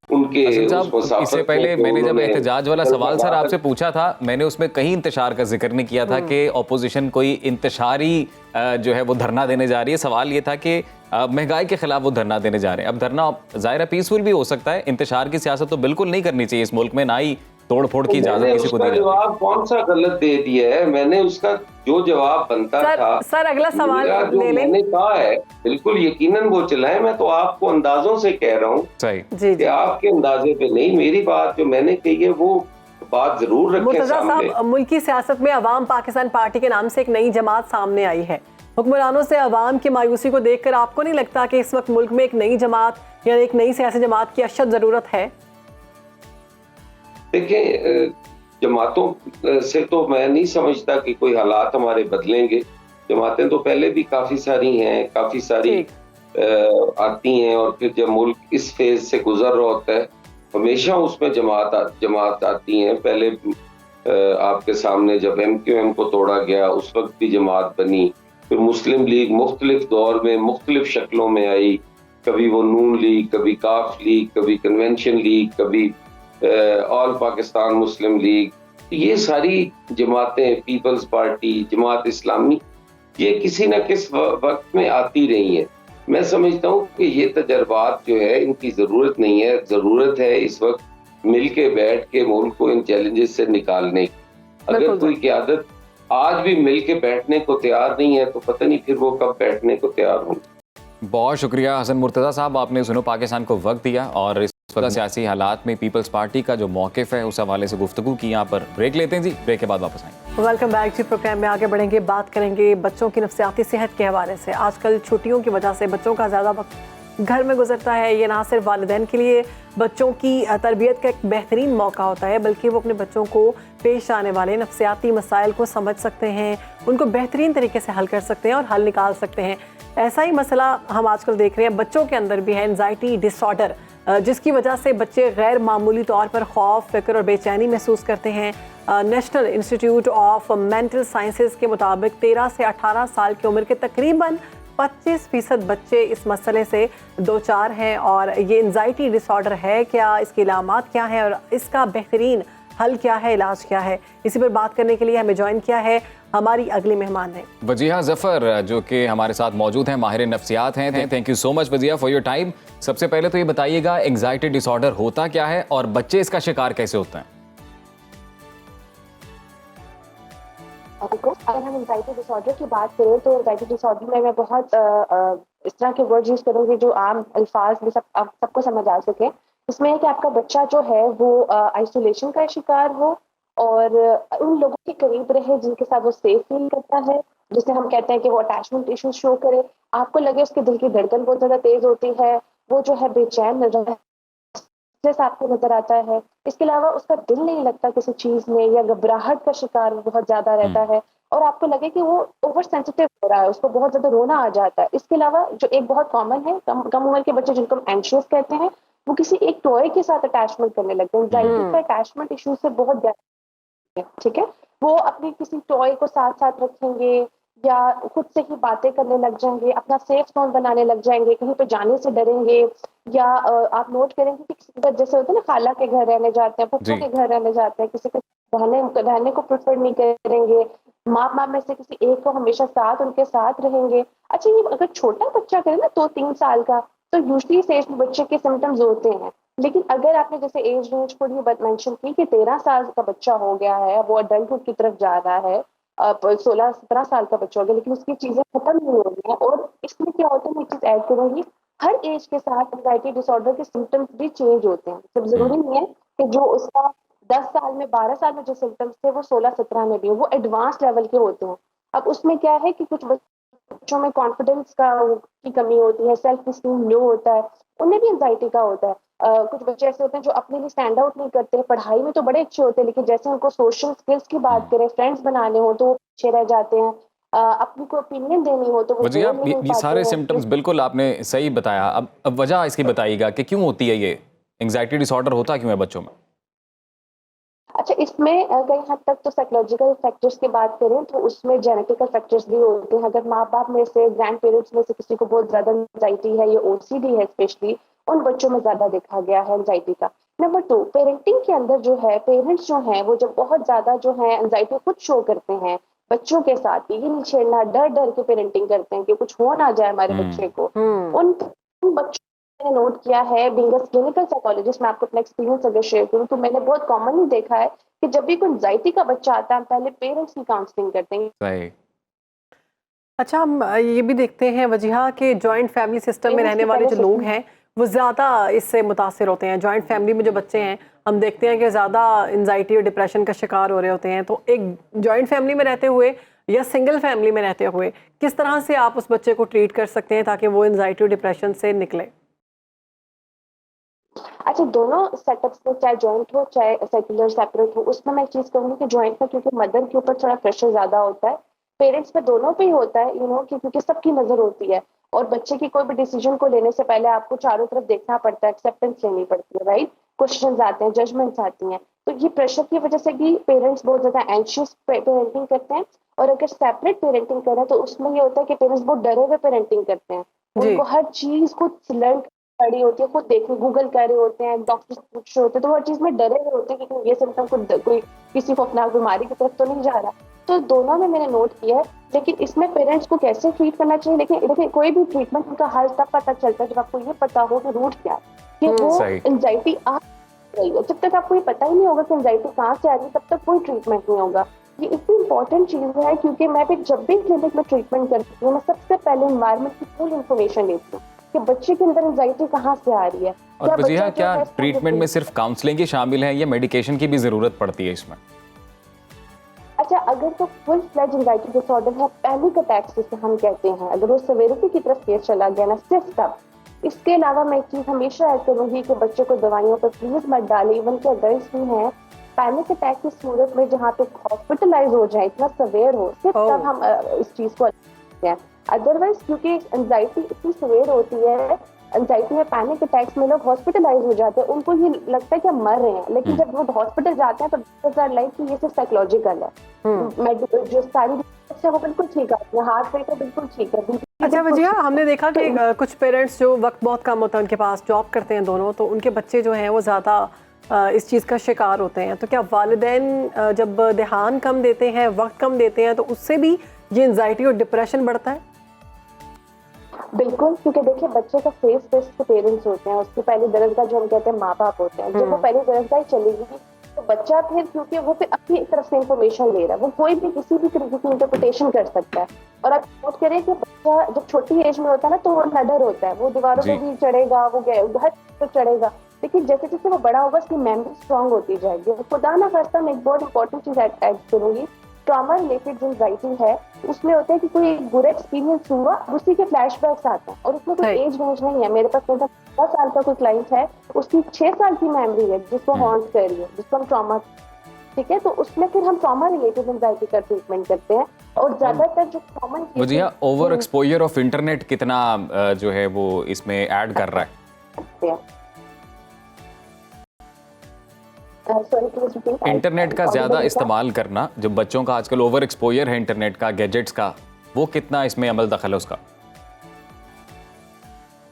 उनके। इससे पहले मैंने जब एहतजाज वाला सवाल सर आपसे पूछा था, मैंने उसमें कहीं इंतशार का जिक्र नहीं किया था कि ऑपोजिशन कोई इंतशारी जो है वो धरना देने जा रही है। सवाल ये था कि महंगाई के खिलाफ वो धरना देने जा रहे हैं। अब धरना जाहिर पीसफुल भी हो सकता है, इंतशार की सियासत तो बिल्कुल नहीं करनी चाहिए इस मुल्क में, ना ही तोड़ फोड़ की इजाजत किसी को दी जाती है। जवाब कौन सा गलत दे दिया है? मैंने उसका जो जवाब बनता था सर अगला सवाल जो मैंने कहा है बिल्कुल यकीनन वो चलाएं। मैं तो आपको अंदाजों से कह रहा हूँ कि आपके अंदाजे पे नहीं, मेरी बात जो मैंने कही है वो बात जरूर रखें सामने। मुल्की सियासत में अवाम पाकिस्तान पार्टी के नाम से एक नई जमात सामने आई है। हुक्मरानों से अवाम की मायूसी को देखकर आपको नहीं लगता कि इस वक्त मुल्क में एक नई जमात या एक नई सियासी जमात की अशद जरूरत है? देखिए, जमातों से तो मैं नहीं समझता कि कोई हालात हमारे बदलेंगे। जमातें तो पहले भी काफ़ी सारी हैं, काफ़ी सारी आती हैं, और फिर जब मुल्क इस फेज से गुजर रहा होता है हमेशा उसमें जमात आती हैं। पहले आपके सामने जब MQM को तोड़ा गया उस वक्त भी जमात बनी, फिर मुस्लिम लीग मुख्तलिफ दौर में मुख्तलिफ शक्लों में आई, कभी वो नून लीग, कभी काफ लीग, कभी कन्वेंशन लीग, कभी ऑल पाकिस्तान मुस्लिम लीग। ये सारी जमातें, पीपल्स पार्टी, जमात इस्लामी, ये किसी न किस वक्त में आती रही हैं। मैं समझता हूँ कि ये तजर्बात जो है इनकी ज़रूरत नहीं है, ज़रूरत है इस वक्त मिल के बैठ के मुल्क को इन चैलेंजेस से निकालने की। अगर कोई क़यादत आज भी मिल के बैठने को तैयार नहीं है, तो पता नहीं फिर वो कब बैठने को तैयार होंगे। बहुत शुक्रिया हसन मुर्तज़ा साहब, आपने सुनो पाकिस्तान को वक्त दिया और इस वक्त सियासी हालात में पीपल्स पार्टी का जो मौक़िफ़ है उस हवाले से गुफ्तगू की। यहाँ पर ब्रेक लेते हैं जी, ब्रेक के बाद वापस आएंगे। वेलकम बैक जी। प्रोग्राम में आगे बढ़ेंगे, बात करेंगे बच्चों की नफ्सियाती सेहत के हवाले से। आजकल छुट्टियों की वजह से बच्चों का ज़्यादा वक्त घर में गुजरता है। ये ना सिर्फ वालिदैन के लिए बच्चों की तरबियत का एक बेहतरीन मौका होता है, बल्कि वो अपने बच्चों को पेश आने वाले नफ्सियाती मसाइल को समझ सकते हैं, उनको बेहतरीन तरीके से हल कर सकते हैं और हल निकाल सकते हैं। ऐसा ही मसला हम आजकल देख रहे हैं बच्चों के अंदर भी है, एंजाइटी डिसऑर्डर, जिसकी वजह से बच्चे गैर मामूली तौर पर खौफ, फिक्र और बेचैनी महसूस करते हैं। National institute of mental sciences के मुताबिक 13 से 18 साल की उम्र के तकरीबन 25% बच्चे इस मसले से दो चार हैं। और ये एंजाइटी डिसऑर्डर है क्या, इसकी इलामात क्या हैं और इसका बेहतरीन हल क्या है, इलाज क्या है, इसी पर बात करने के लिए हमें ज्वाइन किया है हमारी अगली मेहमान है वजीहा ज़फ़र, जो कि हमारे साथ मौजूद हैं, माहिर नफ्सियात हैं। Thank you so much Wajiha for your time. सबसे पहले तो ये बताइएगा एंजाइटी डिसऑर्डर होता क्या है और बच्चे इसका शिकार कैसे होते हैं? अगर हम एंजाइटी डिसऑर्डर की बात करें तो एंजाइटी डिसऑर्डर में मैं बहुत इस तरह के वर्ड यूज़ करूँगी जो आम अल्फाज में सबको समझ आ सके। इसमें है कि आपका बच्चा जो है वो आइसोलेशन का शिकार हो और उन लोगों के करीब रहे जिनके साथ वो सेफ फील करता है, जिसे हम कहते हैं कि वो अटैचमेंट इश्यूज शो करे। आपको लगे उसके दिल की धड़कन बहुत ज़्यादा तेज होती है, वो जो है बेचैन नजर आपको नजर आता है। इसके अलावा उसका दिल नहीं लगता किसी चीज में, या घबराहट का शिकार बहुत ज्यादा रहता है और आपको लगे कि वो ओवर सेंसिटिव हो रहा है, उसको बहुत ज्यादा रोना आ जाता है। इसके अलावा जो एक बहुत कॉमन है, कम उम्र के बच्चे जिनको हम एंशियस कहते हैं, वो किसी एक टॉय के साथ अटैचमेंट करने लगते हैं। एंजाइटी का अटैचमेंट इशू से बहुत ज्यादा, ठीक है, वो अपनी किसी टॉय को साथ साथ रखेंगे या खुद से ही बातें करने लग जाएंगे, अपना सेफ जोन बनाने लग जाएंगे, कहीं पे जाने से डरेंगे। या आप नोट करेंगे कि जैसे होता है ना, खाला के घर रहने जाते हैं, पुप्पो के घर रहने जाते हैं, किसी के रहने को प्रेफर नहीं करेंगे, माँ बाप में से किसी एक को हमेशा साथ उनके साथ रहेंगे। अच्छा, ये अगर छोटा बच्चा करे ना 2-3 साल का, तो यूजली इस एज में बच्चे के सिम्टम्स होते हैं। लेकिन अगर आपने जैसे एज रेंज को ये मेंशन की कि 13 साल का बच्चा हो गया है, वो अडल्टहुड की तरफ जा रहा है, 16-17 साल का बच्चा हो गया, लेकिन उसकी चीजें खत्म नहीं हो रही हैं। और इसमें क्या होता है, मैं एक चीज ऐड करूंगी, हर एज के साथ एंजाइटी डिसऑर्डर के सिम्टम्स भी चेंज होते हैं। सब जरूरी नहीं है कि जो उसका 10 साल में 12 साल में जो सिम्टम्स थे वो 16-17 में भी हो, वो एडवांस लेवल के होते हैं। अब उसमें क्या है कि कुछ बच्चों में कॉन्फिडेंस की कमी होती है, सेल्फ स्टीम लो होता है, उनमें भी एंजाइटी का होता है। कुछ बच्चे ऐसे होते हैं जो अपने लिए स्टैंड आउट नहीं करते, पढ़ाई में तो बड़े अच्छे होते हैं, लेकिन जैसे उनको सोशल स्किल्स की बात करें, फ्रेंड्स बनाने हो, तो वो पीछे रह जाते हैं। अपनी को ओपिनियन देनी हो तो वो ये सारे सिम्टम्स बिल्कुल आपने सही बताया। अब वजह इसकी बताइएगा कि क्यों होती है ये एंजाइटी डिसऑर्डर, होता क्यों है बच्चों में? अच्छा, इसमें कई हद तक तो साइकोलॉजिकल फैक्टर्स की बात करें तो उसमें जेनेटिकल फैक्टर्स भी होते हैं। अगर माँ बाप में से, ग्रैंड पेरेंट्स में से किसी को बहुत ज्यादा एंजाइटी है या ओसीडी है, स्पेशली उन बच्चों में ज्यादा देखा गया है एंजाइटी का। नंबर 2, पेरेंटिंग के अंदर जो है, पेरेंट्स जो हैं वो जब बहुत ज्यादा जो है एंजाइटी खुद शो करते हैं बच्चों के साथ, ये नहीं छेड़ना, डर डर के पेरेंटिंग करते हैं कि कुछ हो ना जाए हमारे बच्चे को। उन बच्चों मैंने नोट किया है, बीइंग अ क्लिनिकल साइकोलॉजिस्ट, मैं आपको अपना एक्सपीरियंस अगर शेयर करूं तो मैंने बहुत कॉमनली देखा है कि जब भी कोई एंजाइटी का बच्चा आता है, हम पहले पेरेंट्स की काउंसलिंग करते हैं। सही। अच्छा, हम ये भी देखते हैं वजीहा के जॉइंट फैमिली सिस्टम में रहने वाले जो लोग हैं वो ज़्यादा इससे मुतासिर होते हैं। जॉइंट फैमिली में जो बच्चे हैं, हम देखते हैं कि ज़्यादा एंजाइटी और डिप्रेशन का शिकार हो रहे होते हैं। तो एक जॉइंट फैमिली में रहते हुए या सिंगल फैमिली में रहते हुए किस तरह से आप उस बच्चे को ट्रीट कर सकते हैं ताकि वो एंजाइटी और डिप्रेशन से निकले? अच्छा, दोनों सेटअप्स में, चाहे जॉइंट हो चाहे सेक्युलर सेपरेट हो, उसमें मैं एक चीज कहूंगी कि जॉइंट में क्योंकि मदर के ऊपर थोड़ा प्रेशर ज्यादा होता है, पेरेंट्स पे दोनों पे ही होता है, क्योंकि सबकी नजर होती है और बच्चे की कोई भी डिसीजन को लेने से पहले आपको चारों तरफ देखना पड़ता है, एक्सेप्टेंस लेनी पड़ती है, राइट, क्वेश्चंस आते हैं, जजमेंट्स आती हैं। तो ये प्रेशर की वजह से भी पेरेंट्स बहुत ज्यादा एंशियस पेरेंटिंग करते हैं। और अगर सेपरेट पेरेंटिंग करें तो उसमें ये होता है कि पेरेंट्स बहुत डरे हुए पेरेंटिंग करते हैं, उनको हर चीज खुद लर्न पड़ी होती है, खुद देखने गूगल कर रहे होते हैं, डॉक्टर से पूछ रहे होते हैं, तो हर चीज में डरे हुए होते हैं कि ये सिम्टम कोई किसी खौफनाक बीमारी की तरफ तो नहीं जा रहा। तो दोनों में मैंने नोट किया है, लेकिन इसमें पेरेंट्स को कैसे ट्रीट करना चाहिए, लेकिन देखिए कोई भी ट्रीटमेंट उनका हल तब पता चलता है जब आपको ये पता हो कि रूट क्या है, कि वो एंजाइटी आ रही है। जब तक आपको ये पता ही नहीं होगा कि एंजाइटी कहाँ से आ रही है, तब तक कोई ट्रीटमेंट नहीं होगा। ये इतनी इंपॉर्टेंट चीज़ है क्योंकि मैं भी जब भी क्लिनिक में ट्रीटमेंट करती हूँ मैं सबसे पहले एनवायरनमेंट की फुल इन्फॉर्मेशन लेती हूँ कि बच्चे के अंदर एंजाइटी कहाँ से आ रही है। और वजीहा, क्या ट्रीटमेंट में सिर्फ काउंसलिंग ही शामिल है या मेडिकेशन की भी ज़रूरत पड़ती है इसमें? अच्छा, अगर तो फुल फ्लेज एंजाइटी डिसऑर्डर है, पैनिक अटैक्स जिसे हम कहते हैं, अगर वो सेवेरिटी की तरफ केस चला गया ना सिर्फ तब। इसके अलावा मैं एक चीज़ हमेशा ऐड करूँगी कि बच्चों को दवाइयों पर प्लीज मत डालें। इवन के अडल्ट भी हैं, पैनिक अटैक की सूरत में जहाँ पे हॉस्पिटलाइज हो जाए, इतना सवेयर हो, सिर्फ तब हम इस चीज़ को करते हैं। अदरवाइज क्योंकि एंजाइटी इतनी सवेयर होती है, एंजाइटी में पैनिक अटैक्स में लोग हॉस्पिटलाइज हो जाते हैं, उनको ये लगता है कि हम मर रहे हैं, लेकिन जब वो हॉस्पिटल जाते हैं तो डॉक्टर्स लाइक कि ये सिर्फ साइकोलॉजिकल है, जो सारी से वो बिल्कुल ठीक है, हार्ट रेट बिल्कुल ठीक है। अच्छा वजिया, हमने देखा कि कुछ पेरेंट्स जो वक्त बहुत कम होता है उनके पास, जॉब करते हैं दोनों, तो उनके बच्चे जो हैं वो ज़्यादा इस चीज़ का शिकार होते हैं। तो क्या वालिदैन जब ध्यान कम देते हैं, वक्त कम देते हैं, तो उससे भी ये एंजाइटी और डिप्रेशन बढ़ता है? बिल्कुल, क्योंकि देखिए बच्चे का फेस टेस्ट के पेरेंट्स होते हैं, उसकी पहली दरजगा जो हम कहते हैं माँ बाप होते हैं। जब वो पहली दरजगा ही चलेगी तो बच्चा फिर, क्योंकि वो फिर अपनी तरफ से इंफॉर्मेशन ले रहा है, वो कोई भी किसी भी तरीके की इंटरप्रिटेशन कर सकता है। और आप नोट करें कि बच्चा जब छोटी एज में होता है ना तो वो नडर होता है, वो दीवारों पे भी चढ़ेगा, वो घर पर चढ़ेगा, लेकिन जैसे जैसे वो बड़ा होगा उसकी मेमोरी स्ट्रांग होती जाएगी। खुदा ना खास्ता मैं एक बहुत इंपॉर्टेंट चीज ऐड करूंगी, ट्रॉमा रिलेटेड जो एंजाइटी है उसमें होता है कि कोई बुरा एक्सपीरियंस हुआ, उसी के फ्लैशबैक्स आते हैं और उसमें कोई एज रेंज नहीं है। मेरे पास 10 साल का कोई क्लाइंट है, उसकी 6 साल की मेमोरी है जिसको हॉन्ट कर रही है, जिसको हम ट्रॉमा, ठीक है, तो उसमें फिर हम ट्रॉमा रिलेटेड एंजाइटी का ट्रीटमेंट करते हैं। और ज्यादातर जो कॉमन वजिहा, ओवर एक्सपोजर ऑफ इंटरनेट कितना जो है वो इसमें ऐड कर रहा है? इंटरनेट का ज़्यादा इस्तेमाल करना, जो बच्चों का आजकल ओवर एक्सपोजर है इंटरनेट का, गैजेट्स का, वो कितना इसमें अमल दखल है उसका?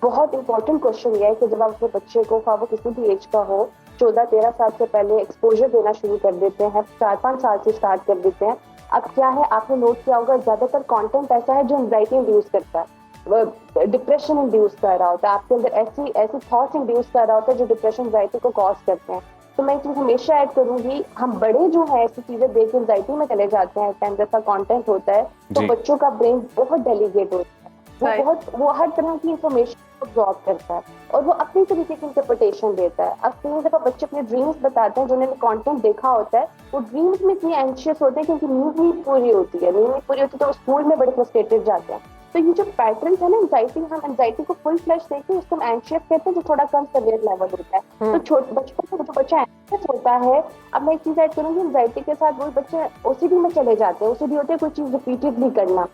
बहुत इंपॉर्टेंट क्वेश्चन ये है कि जब आप अपने बच्चे को, वो किसी भी एज का हो, 14-13 साल से पहले एक्सपोजर देना शुरू कर देते हैं, 4-5 साल से स्टार्ट कर देते हैं। अब क्या है, आपने नोट किया होगा ज्यादातर कंटेंट ऐसा है जो एंजाइटी इंड्यूस करता है, डिप्रेशन इंड्यूस कर रहा होता है, आपके अंदर ऐसी थॉट्स इंड्यूस कर रहा होता है जो डिप्रेशन एंजाइटी को कॉज करते हैं। तो मैं चीज हमेशा ऐड करूंगी, हम बड़े जो है ऐसी चीजें देख के एंजाइटी में चले जाते हैं, टाइम जैसा कंटेंट होता है, तो बच्चों का ब्रेन बहुत डेलीगेट होता है, वो हर तरह की इंफॉर्मेशन अब्सॉर्ब करता है और वो अपनी तरीके की इंटरप्रिटेशन देता है। अब कई दफा बच्चे अपने ड्रीम्स बताते हैं, जो उन्होंने कंटेंट देखा होता है, वो ड्रीम्स में इतनी एंशियस होते हैं क्योंकि नींद नहीं पूरी होती है, तो स्कूल में बड़े फ्रस्ट्रेटेड जाते हैं। तो ये जो पैटर्न है ना एंजाइटी, हम एंजाइटी को फुल फ्लैश देखते हैं, उसको हम एंशियस कहते हैं, जो थोड़ा कम सीवियर लेवल होता है। तो बचपन में जो बच्चा एंशियस होता है, अब मैं एक चीज ऐड करूंगी, एंजाइटी के साथ वो बच्चे ओसीडी में चले जाते हैं। ओसीडी होते हैं कोई चीज रिपीटेडली करना।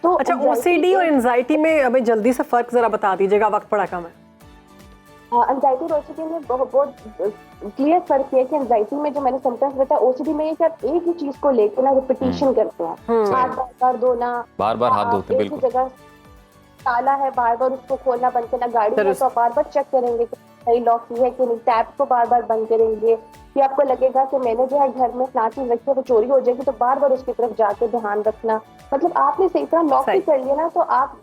तो अच्छा, ओसीडी और एंजाइटी में हमें जल्दी से फर्क जरा बता दीजिएगा, वक्त पड़ा कम है। एंजाइटी और ओसीडी में बहुत क्लियर फर्क है कि एंजाइटी में जो मैंने सिम्टम्स बताया, ओसीडी में ये कि आप एक ही चीज को लेकर ना रिपीटिशन करते हैं, बार धोना, बार हाथ धोते, बिल्कुल जगह ताला है बार बार उसको खोलना बंद करना, गाड़ी है तो बार बार चेक करेंगे कि सही लॉक की है कि नहीं, टैप को बार बार बंद करेंगे। कि आपको लगेगा कि मैंने जो है घर में फ्लां चीज रखी है वो चोरी हो जाएगी, तो बार बार उसकी तरफ जाके ध्यान रखना। मतलब आपने सही तरह लॉक भी कर लिया ना तो आप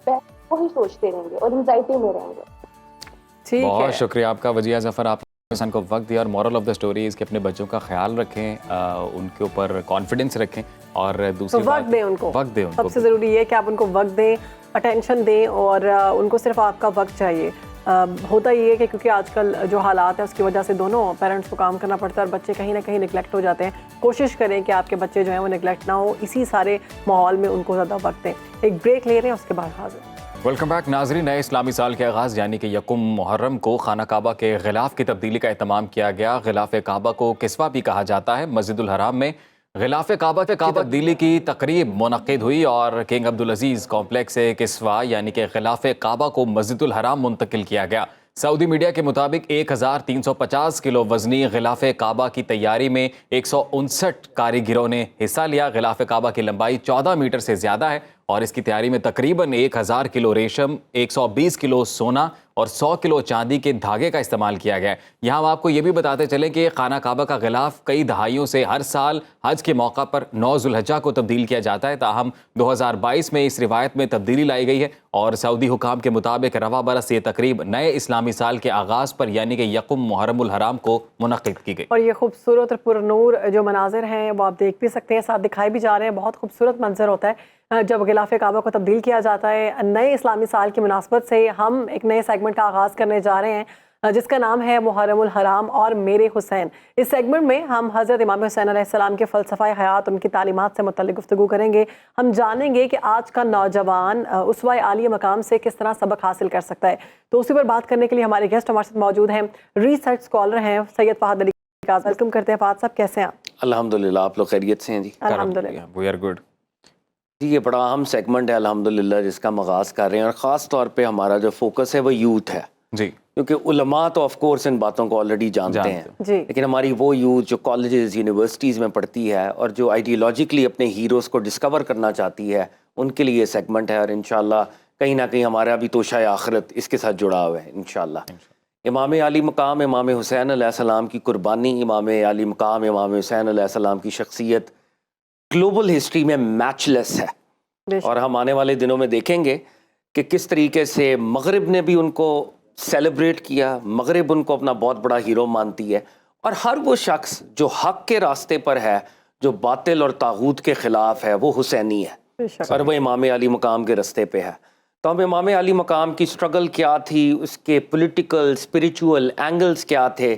वही सोचते रहेंगे और एंजाइटी में रहेंगे। बहुत शुक्रिया आपका वजिया जफर, आप इंसान को वक्त दिया। और मॉरल ऑफ द स्टोरी इसके अपने बच्चों का ख्याल रखें, उनके ऊपर कॉन्फिडेंस रखें और दूसरी वक्त दें उनको, वक्त दें उनको। सबसे ज़रूरी है कि आप उनको वक्त दें, अटेंशन दें और उनको सिर्फ आपका वक्त चाहिए। होता ये है कि क्योंकि आजकल जो हालात है उसकी वजह से दोनों पेरेंट्स को काम करना पड़ता है और बच्चे कहीं ना कहीं निगलेक्ट हो जाते हैं। कोशिश करें कि आपके बच्चे जो हैं वो निगलेक्ट ना हो, इसी सारे माहौल में उनको ज़्यादा वक्त दें। एक ब्रेक ले रहे हैं, उसके बाद हाजिर। वेलकम बैक नाजरीन। नए इस्लामी साल के आगाज़ यानी कि यकुम मुहर्रम को खाना काबा के गिलाफ की तब्दीली का एहतमाम किया गया। गिलाफ काबा को किस्वा भी कहा जाता है। मस्जिदुल हराम में गिलाफ काबा की तब्दीली की तकरीब मुनक्किद हुई और किंग अब्दुल अजीज़ कॉम्प्लेक्स से किस्वा यानी कि गिलाफ काबा को मस्जिदुल हराम मुंतकिल किया गया। सऊदी मीडिया के मुताबिक 1350 किलो वजनी गिलाफ काबा की तैयारी में 159 कारीगिरों ने हिस्सा लिया। गिलाफ काबा की लंबाई 14 मीटर से ज़्यादा है और इसकी तैयारी में तकरीबन 1000 किलो रेशम, 120 किलो सोना और 100 किलो चांदी के धागे का इस्तेमाल किया गया है। यहाँ हम आपको ये भी बताते चलें कि खाना काबा का गिलाफ कई दहाइयों से हर साल हज के मौका पर 9 ज़ुल्हिज्जा को तब्दील किया जाता है। ताहम 2022 में इस रिवायत में तब्दीली लाई गई है और सऊदी हुकाम के मुताबिक रवा बरस ये तकरीब नए इस्लामी साल के आगाज़ पर यानी कि यकुम मुहर्रमुल हराम को मुनक़्क़िद की गई। और ये खूबसूरत और पुरनूर जो मनाजिर हैं वो आप देख भी सकते हैं, साथ दिखाई भी जा रहे हैं। बहुत खूबसूरत मंजर होता है जब गिलाफ काबा को तब्दील किया जाता है। नए इस्लामी साल की मुनासबत से हम एक नए सेगमेंट का आगाज़ करने जा रहे हैं जिसका नाम है मुहर्रमुल हराम और मेरे हुसैन। इस सेगमेंट में हम हज़रत इमाम हुसैन अलैहिस्सलाम के फ़लसफ़ा हयात, उनकी तालीमात से मुतल्लिक़ गुफ्तगू करेंगे। हम जानेंगे कि आज का नौजवान उसवा आलिया मकाम से किस तरह सबक हासिल कर सकता है। तो उसी पर बात करने के लिए हमारे गेस्ट हमारे साथ मौजूद हैं, रिसर्च स्कॉलर हैं सैयद फ़हद अली। वेलकम करते हैं फ़हद साहब, कैसे हैं आप? अल्हम्दुलिल्लाह, आप लोग खैरियत से हैं जी? अल्हम्दुलिल्लाह, वी आर गुड जी। ये बड़ा अहम सेगमेंट है अल्हम्दुलिल्लाह जिसका हम आगाज़ कर रहे हैं और ख़ास तौर पे हमारा जो फोकस है वो यूथ है जी, क्योंकि उलमा तो ऑफ कोर्स इन बातों को ऑलरेडी जानते हैं जी, लेकिन हमारी वो यूथ जो कॉलेजेस यूनिवर्सिटीज़ में पढ़ती है और जो आइडियोलॉजिकली अपने हीरोज़ को डिस्कवर करना चाहती है उनके लिए ये सेगमेंट है। और इंशाल्लाह कहीं ना कहीं हमारा भी तोशा आखिरत इसके साथ जुड़ा हुआ है इंशाल्लाह। इमाम आली मकाम इमाम हुसैन अलैहिस्सलाम की कुर्बानी, इमाम आली मकाम इमाम हुसैन अलैहिस्सलाम की शख्सियत ग्लोबल हिस्ट्री में मैचलेस है और हम आने वाले दिनों में देखेंगे कि किस तरीके से मगरिब ने भी उनको सेलिब्रेट किया, मगरिब उनको अपना बहुत बड़ा हीरो मानती है और हर वो शख्स जो हक के रास्ते पर है, जो बातिल और तागूत के ख़िलाफ़ है, वो हुसैनी है और वो इमाम आली मकाम के रास्ते पे है। तो हम इमाम आली मकाम की स्ट्रगल क्या थी, उसके पॉलिटिकल स्पिरिचुअल एंगल्स क्या थे,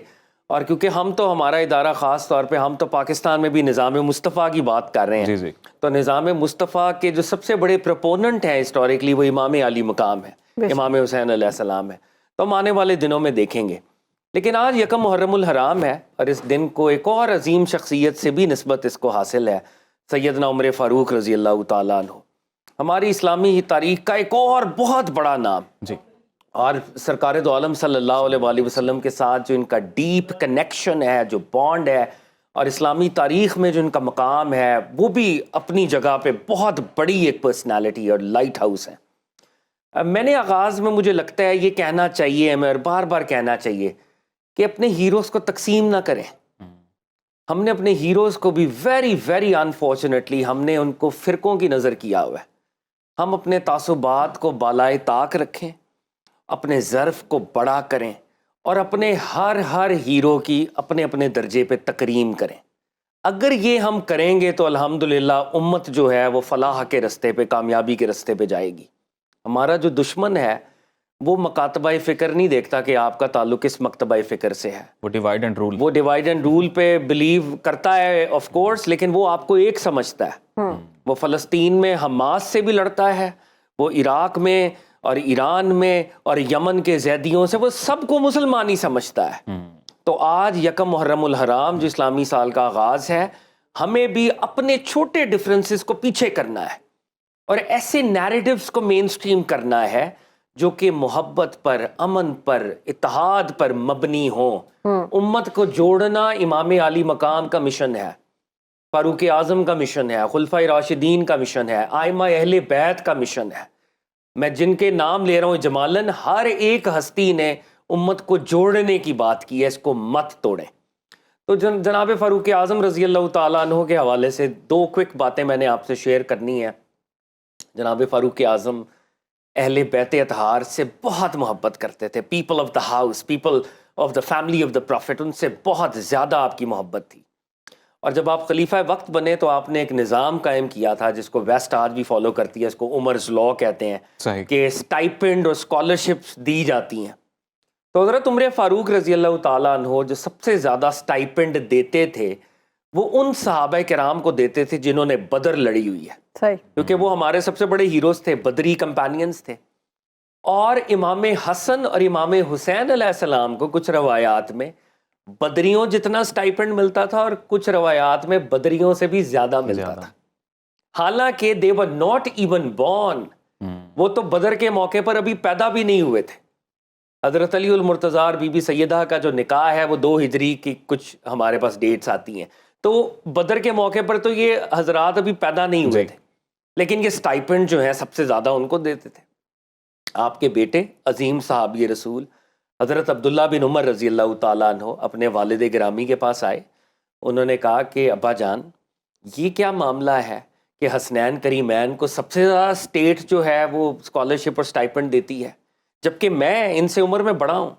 और क्योंकि हम तो हमारा इदारा ख़ास तौर पे हम तो पाकिस्तान में भी निज़ाम मुस्तफ़ा की बात कर रहे हैं जी। तो निज़ाम मुस्तफ़ा के जो सबसे बड़े प्रोपोनेंट हैं हिस्टोरिकली वो इमाम आली मकाम है, इमाम हुसैन अलैहिस्सलाम है। तो हम आने वाले दिनों में देखेंगे। लेकिन आज यकम मुहर्रमुल हराम है और इस दिन को एक और अजीम शख्सियत से भी निस्बत इसको हासिल है, सैयदना उमर फ़ारूक रज़ी अल्लाह तआला अन्हु, हमारी इस्लामी तारीख़ का एक और बहुत बड़ा नाम जी। और सरकार दो आलम सल्लल्लाहु अलैहि वसल्लम के साथ जो इनका डीप कनेक्शन है, जो बॉन्ड है और इस्लामी तारीख़ में जो इनका मकाम है वो भी अपनी जगह पे बहुत बड़ी एक पर्सनालिटी और लाइट हाउस है। मैंने आगाज़ में मुझे लगता है ये कहना चाहिए हमें और बार बार कहना चाहिए कि अपने हीरोज़ को तकसीम ना करें। हमने अपने हीरोज़ को भी वेरी वेरी अनफॉर्चुनेटली हमने उनको फ़िरक़ों की नज़र किया हुआ है। हम अपने तासुबात को बालाए ताक रखें, अपने ज़र्फ़ को बड़ा करें और अपने हर हीरो की अपने अपने दर्जे पे तकरीम करें। अगर ये हम करेंगे तो अल्हम्दुलिल्लाह उम्मत जो है वो फलाह के रास्ते पे, कामयाबी के रास्ते पे जाएगी। हमारा जो दुश्मन है वो मकातबा फ़िक्र नहीं देखता कि आपका ताल्लुक़ किस मकतबा फ़िक्र से है। वो डिवाइड एंड रूल पे बिलीव करता है ऑफ कोर्स, लेकिन वो आपको एक समझता है। वो फ़लस्तीन में हमास से भी लड़ता है, वो इराक़ में और ईरान में और यमन के ज़ैदियों से, वो सबको मुसलमान ही समझता है। तो आज यकम मुहर्रमुल हराम जो इस्लामी साल का आगाज़ है, हमें भी अपने छोटे डिफरेंसेस को पीछे करना है और ऐसे नैरेटिव्स को मेन स्ट्रीम करना है जो कि मोहब्बत पर, अमन पर, इत्तेहाद पर मबनी हो। उम्मत को जोड़ना इमाम आली मकाम का मिशन है, फारूक आज़म का मिशन है, खुलफाए राशिदीन का मिशन है, आइमा अहले बैत का मिशन है। मैं जिनके नाम ले रहा हूँ जमालन, हर एक हस्ती ने उम्मत को जोड़ने की बात की है, इसको मत तोड़ें। तो जनाब फ़ारूक आज़म रज़ी अल्लाह तआला अन्हु के हवाले से दो क्विक बातें मैंने आपसे शेयर करनी है। जनाब फ़ारूक आज़म अहले बैत अतहार से बहुत मोहब्बत करते थे, people of the house, people of the family of the profit, उनसे बहुत ज़्यादा आपकी मोहब्बत थी। और जब आप खलीफा वक्त बने तो आपने एक निज़ाम कायम किया था जिसको वेस्ट आज भी फॉलो करती है, इसको उमर्स लॉ कहते हैं कि स्टाइपेंड और स्कॉलरशिप्स दी जाती हैं। तो हज़रत उमर फ़ारूक रज़ी अल्लाह तआला अन्हु जो सबसे ज़्यादा स्टाइपेंड देते थे वो उन सहाबा किराम को देते थे जिन्होंने बदर लड़ी हुई है, क्योंकि वो हमारे सबसे बड़े हीरोज़ थे, बदरी कंपेनियंस थे। और इमाम हसन और इमाम हुसैन अलैहिस्सलाम को कुछ रवायात में बदरियों जितना स्टाइपेंड मिलता था और कुछ रवायात में बदरियों से भी ज़्यादा मिलता था। हालांकि दे वर नॉट इवन बॉर्न, वो तो बदर के मौके पर अभी पैदा भी नहीं हुए थे। हज़रत अली उल मुर्तज़ा और बीबी सैयदा का जो निकाह है वो 2 हिजरी की कुछ हमारे पास डेट्स आती हैं, तो बदर के मौके पर तो ये हजरात अभी पैदा नहीं हुए थे। लेकिन ये स्टाइपेंड जो है सबसे ज़्यादा उनको देते थे। आपके बेटे अजीम साहबी रसूल हज़रत अब्दुल्ला बिन उमर रज़ी अल्लाह ताला अन्हो अपने वालिद गिरामी के पास आए। उन्होंने कहा कि अब्बा जान, ये क्या मामला है कि हसनैन करीमैन को सबसे ज़्यादा स्टेट जो है वो स्कॉलरशिप और स्टाइपेंड देती है, जबकि मैं इनसे उम्र में बड़ा हूँ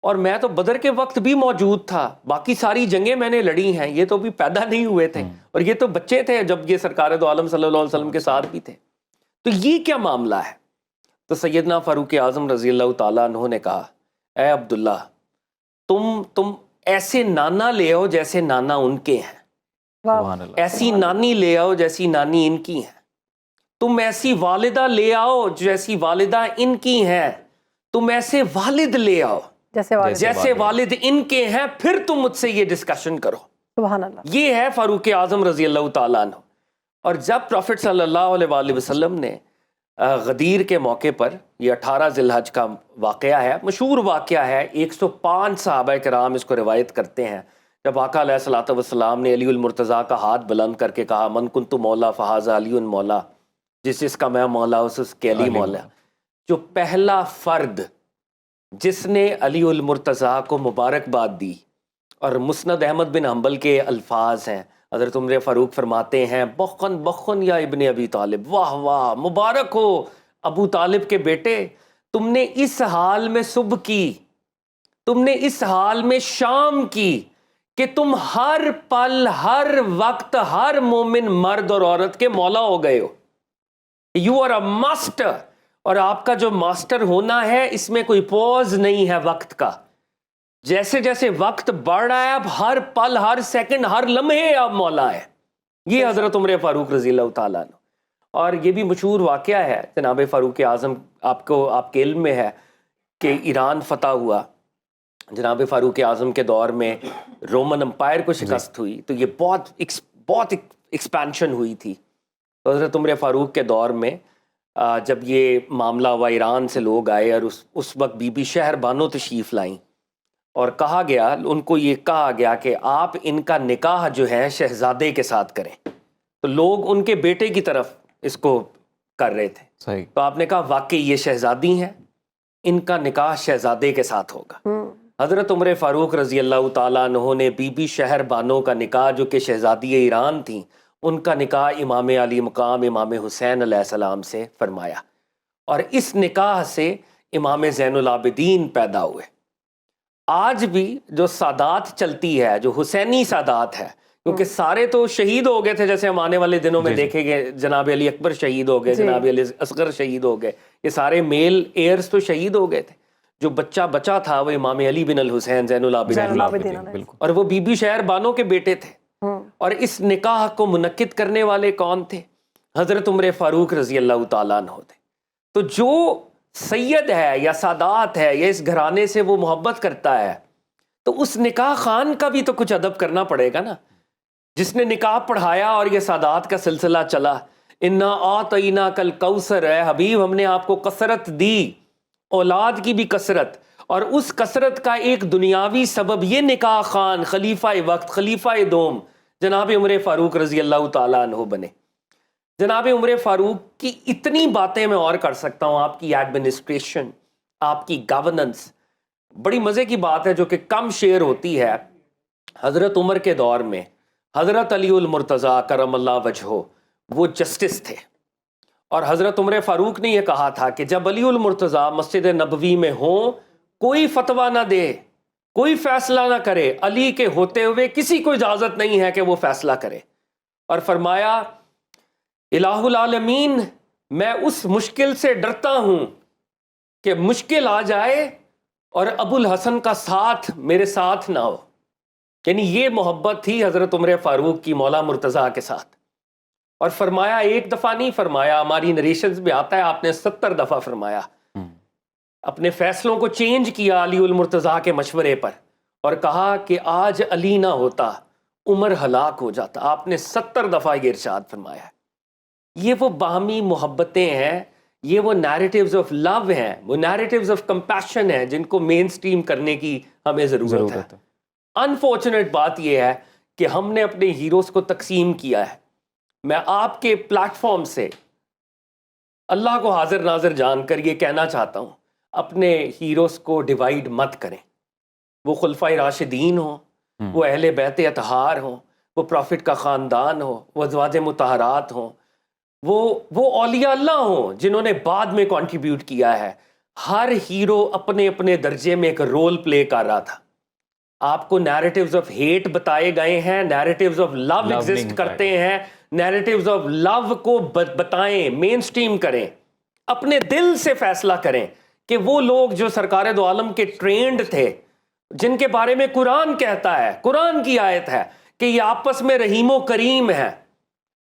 और मैं तो बदर के वक्त भी मौजूद था, बाकी सारी जंगें मैंने लड़ी हैं, ये तो अभी पैदा नहीं हुए थे और ये तो बच्चे थे जब ये सरकार दो आलम सल्लल्लाहु अलैहि वसल्लम के साथ भी थे, तो ये क्या मामला है? तो सैयदना फ़ारूक आज़म रज़ी अल्लाह ताला अन्हु ने कहा, ए अब्दुल्ला, तुम ऐसे नाना ले आओ जैसे नाना उनके हैं, ऐसी नानी ले आओ जैसी नानी इनकी है, तुम ऐसी वालिदा ले आओ जैसी वालिदा इनकी हैं, तुम ऐसे वालिद ले आओ जैसे वालिद इनके हैं, फिर तुम मुझसे ये डिस्कशन करो। सुभान अल्लाह। ये है फ़ारूक आज़म रज़ी अल्लाह ताला अन्हु। और जब प्रॉफिट सल्लल्लाहु अलैहि वसल्लम ने गदीर के मौके पर, यह 18 ज़िलहज का वाक़या है, मशहूर वाक़या है, 105 सहाबा किराम इसको रिवायत करते हैं, जब आका अलैहिस्सलातु वस्सलाम ने अली मुर्तज़ा का हाथ बुलंद करके कहा, मन कुन्तु मौला फ़हाज़ा अली मौला, जिसका मैं मौला उसके अली मौला। जो पहला फ़र्द जिसने अली मुर्तज़ा को मुबारकबाद दी, और मुस्नद अहमद बिन हम्बल के अल्फाज हैं, हज़रत उमर फ़ारूक फरमाते हैं, बखन बखन या इब्ने अबी तालिब, वाह वाह, मुबारक हो अबू तालिब के बेटे, तुमने इस हाल में सुबह की, तुमने इस हाल में शाम की, कि तुम हर पल हर वक्त हर मोमिन मर्द और औरत के मौला हो गए हो। यू आर अ मास्टर, और आपका जो मास्टर होना है इसमें कोई पॉज नहीं है वक्त का। जैसे जैसे वक्त बढ़ रहा है, अब हर पल हर सेकंड हर लम्हे आप मौला है। ये हज़रत उमर फ़ारूक रज़ी अल्लाह ताला अन्हु। और ये भी मशहूर वाक़या है, जनाब फ़ारूक आज़म, आपके इल्म में है कि ईरान फ़तह हुआ, जनाब फ़ारूक आज़म के दौर में रोमन अम्पायर को शिकस्त हुई, तो ये बहुत एक्सपेंशन हुई थी। तो हज़रत उमर फ़ारूक के दौर में जब ये मामला हुआ, ईरान से लोग आए और उस वक्त बीबी शहर बानो तशरीफ़ लाईं, और कहा गया, उनको ये कहा गया कि आप इनका निकाह जो है शहजादे के साथ करें। तो लोग उनके बेटे की तरफ इसको कर रहे थे। सही। तो आपने कहा वाकई ये शहजादी हैं, इनका निकाह शहजादे के साथ होगा। हज़रत उमर फ़ारूक रज़ी अल्लाह ताला अन्हु ने बीबी शहर बानो का निकाह, जो कि शहजादी ईरान थी, उनका निकाह इमाम अली मुकाम इमाम हुसैन अलैहिस्सलाम से फरमाया, और इस निकाह से इमाम ज़ैनुल आबिदीन पैदा हुए। आज भी जो सादात चलती है, जो हुसैनी सादात है, क्योंकि सारे तो शहीद हो गए थे, जैसे हम आने वाले दिनों में देखेंगे, जनाब अली अकबर शहीद हो गए, जनाब अली असगर शहीद हो गए, ये सारे मेल एयर्स तो शहीद हो गए थे। जो बच्चा बचा था वो इमाम अली बिन अल हुसैन ज़ैनुल आबिदीन, और वो बीबी शहर बानो के बेटे थे। और इस निकाह को मुनक्किद करने वाले कौन थे? हज़रत उमर फ़ारूक रज़ी अल्लाह ताला अन्हु थे। तो जो सैयद है या सादात है या इस घराने से वो मोहब्बत करता है, तो उस निकाह खान का भी तो कुछ अदब करना पड़ेगा ना, जिसने निकाह पढ़ाया और ये सादात का सिलसिला चला। इन्ना आतईना कल कौसर है हबीब, हमने आपको कसरत दी, औलाद की भी कसरत, और उस कसरत का एक दुनियावी सबब ये निकाह खान खलीफा वक्त, खलीफा दोम जनाब उमर फ़ारूक रज़ी अल्लाह ताला अन्हु बने। जनाब उमर फ़ारूक की इतनी बातें मैं और कर सकता हूँ, आपकी एडमिनिस्ट्रेशन, आपकी गवर्नेंस, बड़ी मज़े की बात है जो कि कम शेयर होती है। हज़रत उमर के दौर में हज़रत अली मुर्तज़ा करमल्लाहु वजहो वो जस्टिस थे, और हज़रत उमर फ़ारूक ने यह कहा था कि जब अली मुर्तज़ा मस्जिद नबवी में हों, कोई फतवा ना दे, कोई फैसला ना करे, अली के होते हुए किसी को इजाज़त नहीं है कि वो फैसला करे। और फरमाया, इलाहुल आलमीन, मैं उस मुश्किल से डरता हूँ कि मुश्किल आ जाए और अबुल हसन का साथ मेरे साथ ना हो। यानी ये मोहब्बत थी हज़रत उमर फ़ारूक की मौला मुर्तज़ा के साथ। और फरमाया, एक दफ़ा नहीं फरमाया, हमारी नरेशंस में आता है आपने 70 दफ़ा फरमाया। अपने फैसलों को चेंज किया अली उल मुर्तज़ा के मशवरे पर, और कहा कि आज अली ना होता उमर हलाक हो जाता। आपने 70 दफ़ा ये इरशाद फरमाया। ये वो बाहमी मोहब्बतें हैं, ये वो नैरेटिव्स ऑफ लव हैं, वो नैरेटिव्स ऑफ कंपैशन हैं, जिनको मेन स्ट्रीम करने की हमें ज़रूरत है। अनफॉर्चुनेट बात यह है कि हमने अपने हीरोज़ को तकसीम किया है। मैं आपके प्लेटफॉर्म से अल्लाह को हाजिर नाजिर जानकर ये कहना चाहता हूँ, अपने हीरोज़ को डिवाइड मत करें। वो खुलफाए राशिदीन हो, वो अहले बैत अतहार हो, वो प्रॉफिट का ख़ानदान हो, वो अज़वाज मुतहरात हो, वो औलिया अल्लाह हो जिन्होंने बाद में कंट्रीब्यूट किया है। हर हीरो अपने अपने दर्जे में एक रोल प्ले कर रहा था। आपको नैरेटिव्स ऑफ हेट बताए गए हैं, नैरेटिव्स ऑफ लव एग्जिस्ट करते हैं, नैरेटिव्स ऑफ लव को बताएं, मेन स्ट्रीम करें, अपने दिल से फैसला करें कि वो लोग जो सरकार दो आलम के ट्रेंड थे, जिनके बारे में कुरान कहता है, कुरान की आयत है कि ये आपस में रहीमो करीम है।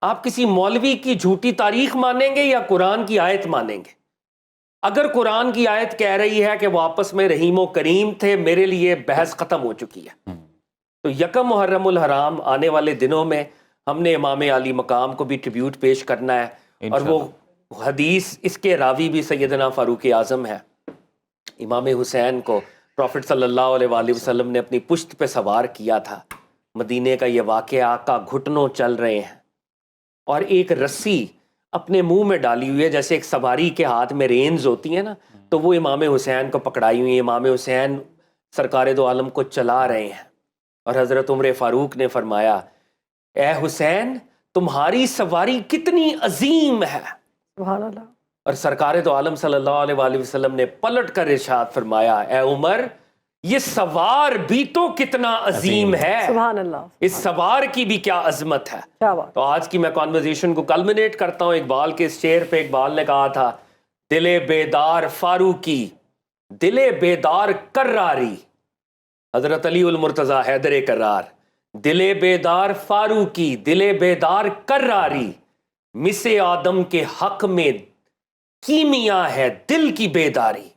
आप किसी मौलवी की झूठी तारीख मानेंगे या कुरान की आयत मानेंगे? अगर कुरान की आयत कह रही है कि वो आपस में रहीमो करीम थे, मेरे लिए बहस खत्म हो चुकी है। तो यकम मुहर्रमुल हराम आने वाले दिनों में हमने इमाम आली मकाम को भी ट्रिब्यूट पेश करना है, और वो हदीस इसके रावी भी सैयदना फारूक आज़म है। इमाम हुसैन को प्रॉफिट सल्लल्लाहु अलैहि वसल्लम ने अपनी पुश्त पे सवार किया था। मदीने का ये वाक़या, आका घुटनों चल रहे हैं और एक रस्सी अपने मुंह में डाली हुई है, जैसे एक सवारी के हाथ में रेंज होती है ना, तो वो इमाम हुसैन को पकड़ाई हुई है। इमाम हुसैन सरकार दो आलम को चला रहे हैं और हज़रत उमर फ़ारूक ने फरमाया, ए हुसैन तुम्हारी सवारी कितनी अजीम है। सुभान अल्लाह। और सरकार दो आलम सल्लल्लाहु अलैहि वसल्लम ने पलट कर इरशाद फरमाया, ए उमर ये सवार भी तो कितना अजीम है, सुभान अल्लाह, इस सवार की भी क्या अजमत है। क्या बात। तो आज की मैं कॉन्वर्जेशन को कल्मिनेट करता हूँ इकबाल के इस शेर पे। इकबाल ने कहा था, दिले बेदार फारूकी दिले बेदार कर्रारी, हजरत अली उल मुर्तज़ा हैदर करार, दिले बेदार फारूकी दिले बेदार कर्रारी, मिसे आदम के हक में कीमिया है दिल की बेदारी।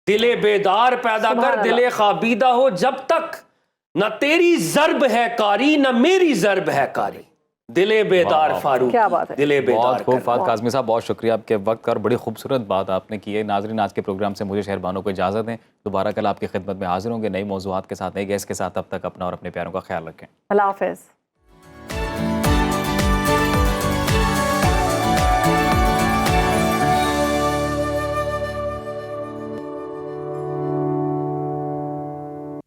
दिले बेदार पैदा कर दिले खाबीदा हो, जब तक न तेरी जर्ब है कारी न मेरी जर्ब है कारी। दिले बेदार फारूक, क्या बात है। दिले बेदार। बहुत खूब फात काज़मी साहब, बहुत शुक्रिया आपके वक्त का और बड़ी खूबसूरत बात आपने की है। नाज़रीन, आज के प्रोग्राम से मुझे शहरबानों को इजाज़त दें। दोबारा कल आपकी खिदमत में हाजिर होंगे नई मौज़ूआत के साथ, नई गेस्ट के साथ। तब तक अपना और अपने प्यारों का ख्याल रखें। अल्लाह हाफ़िज़।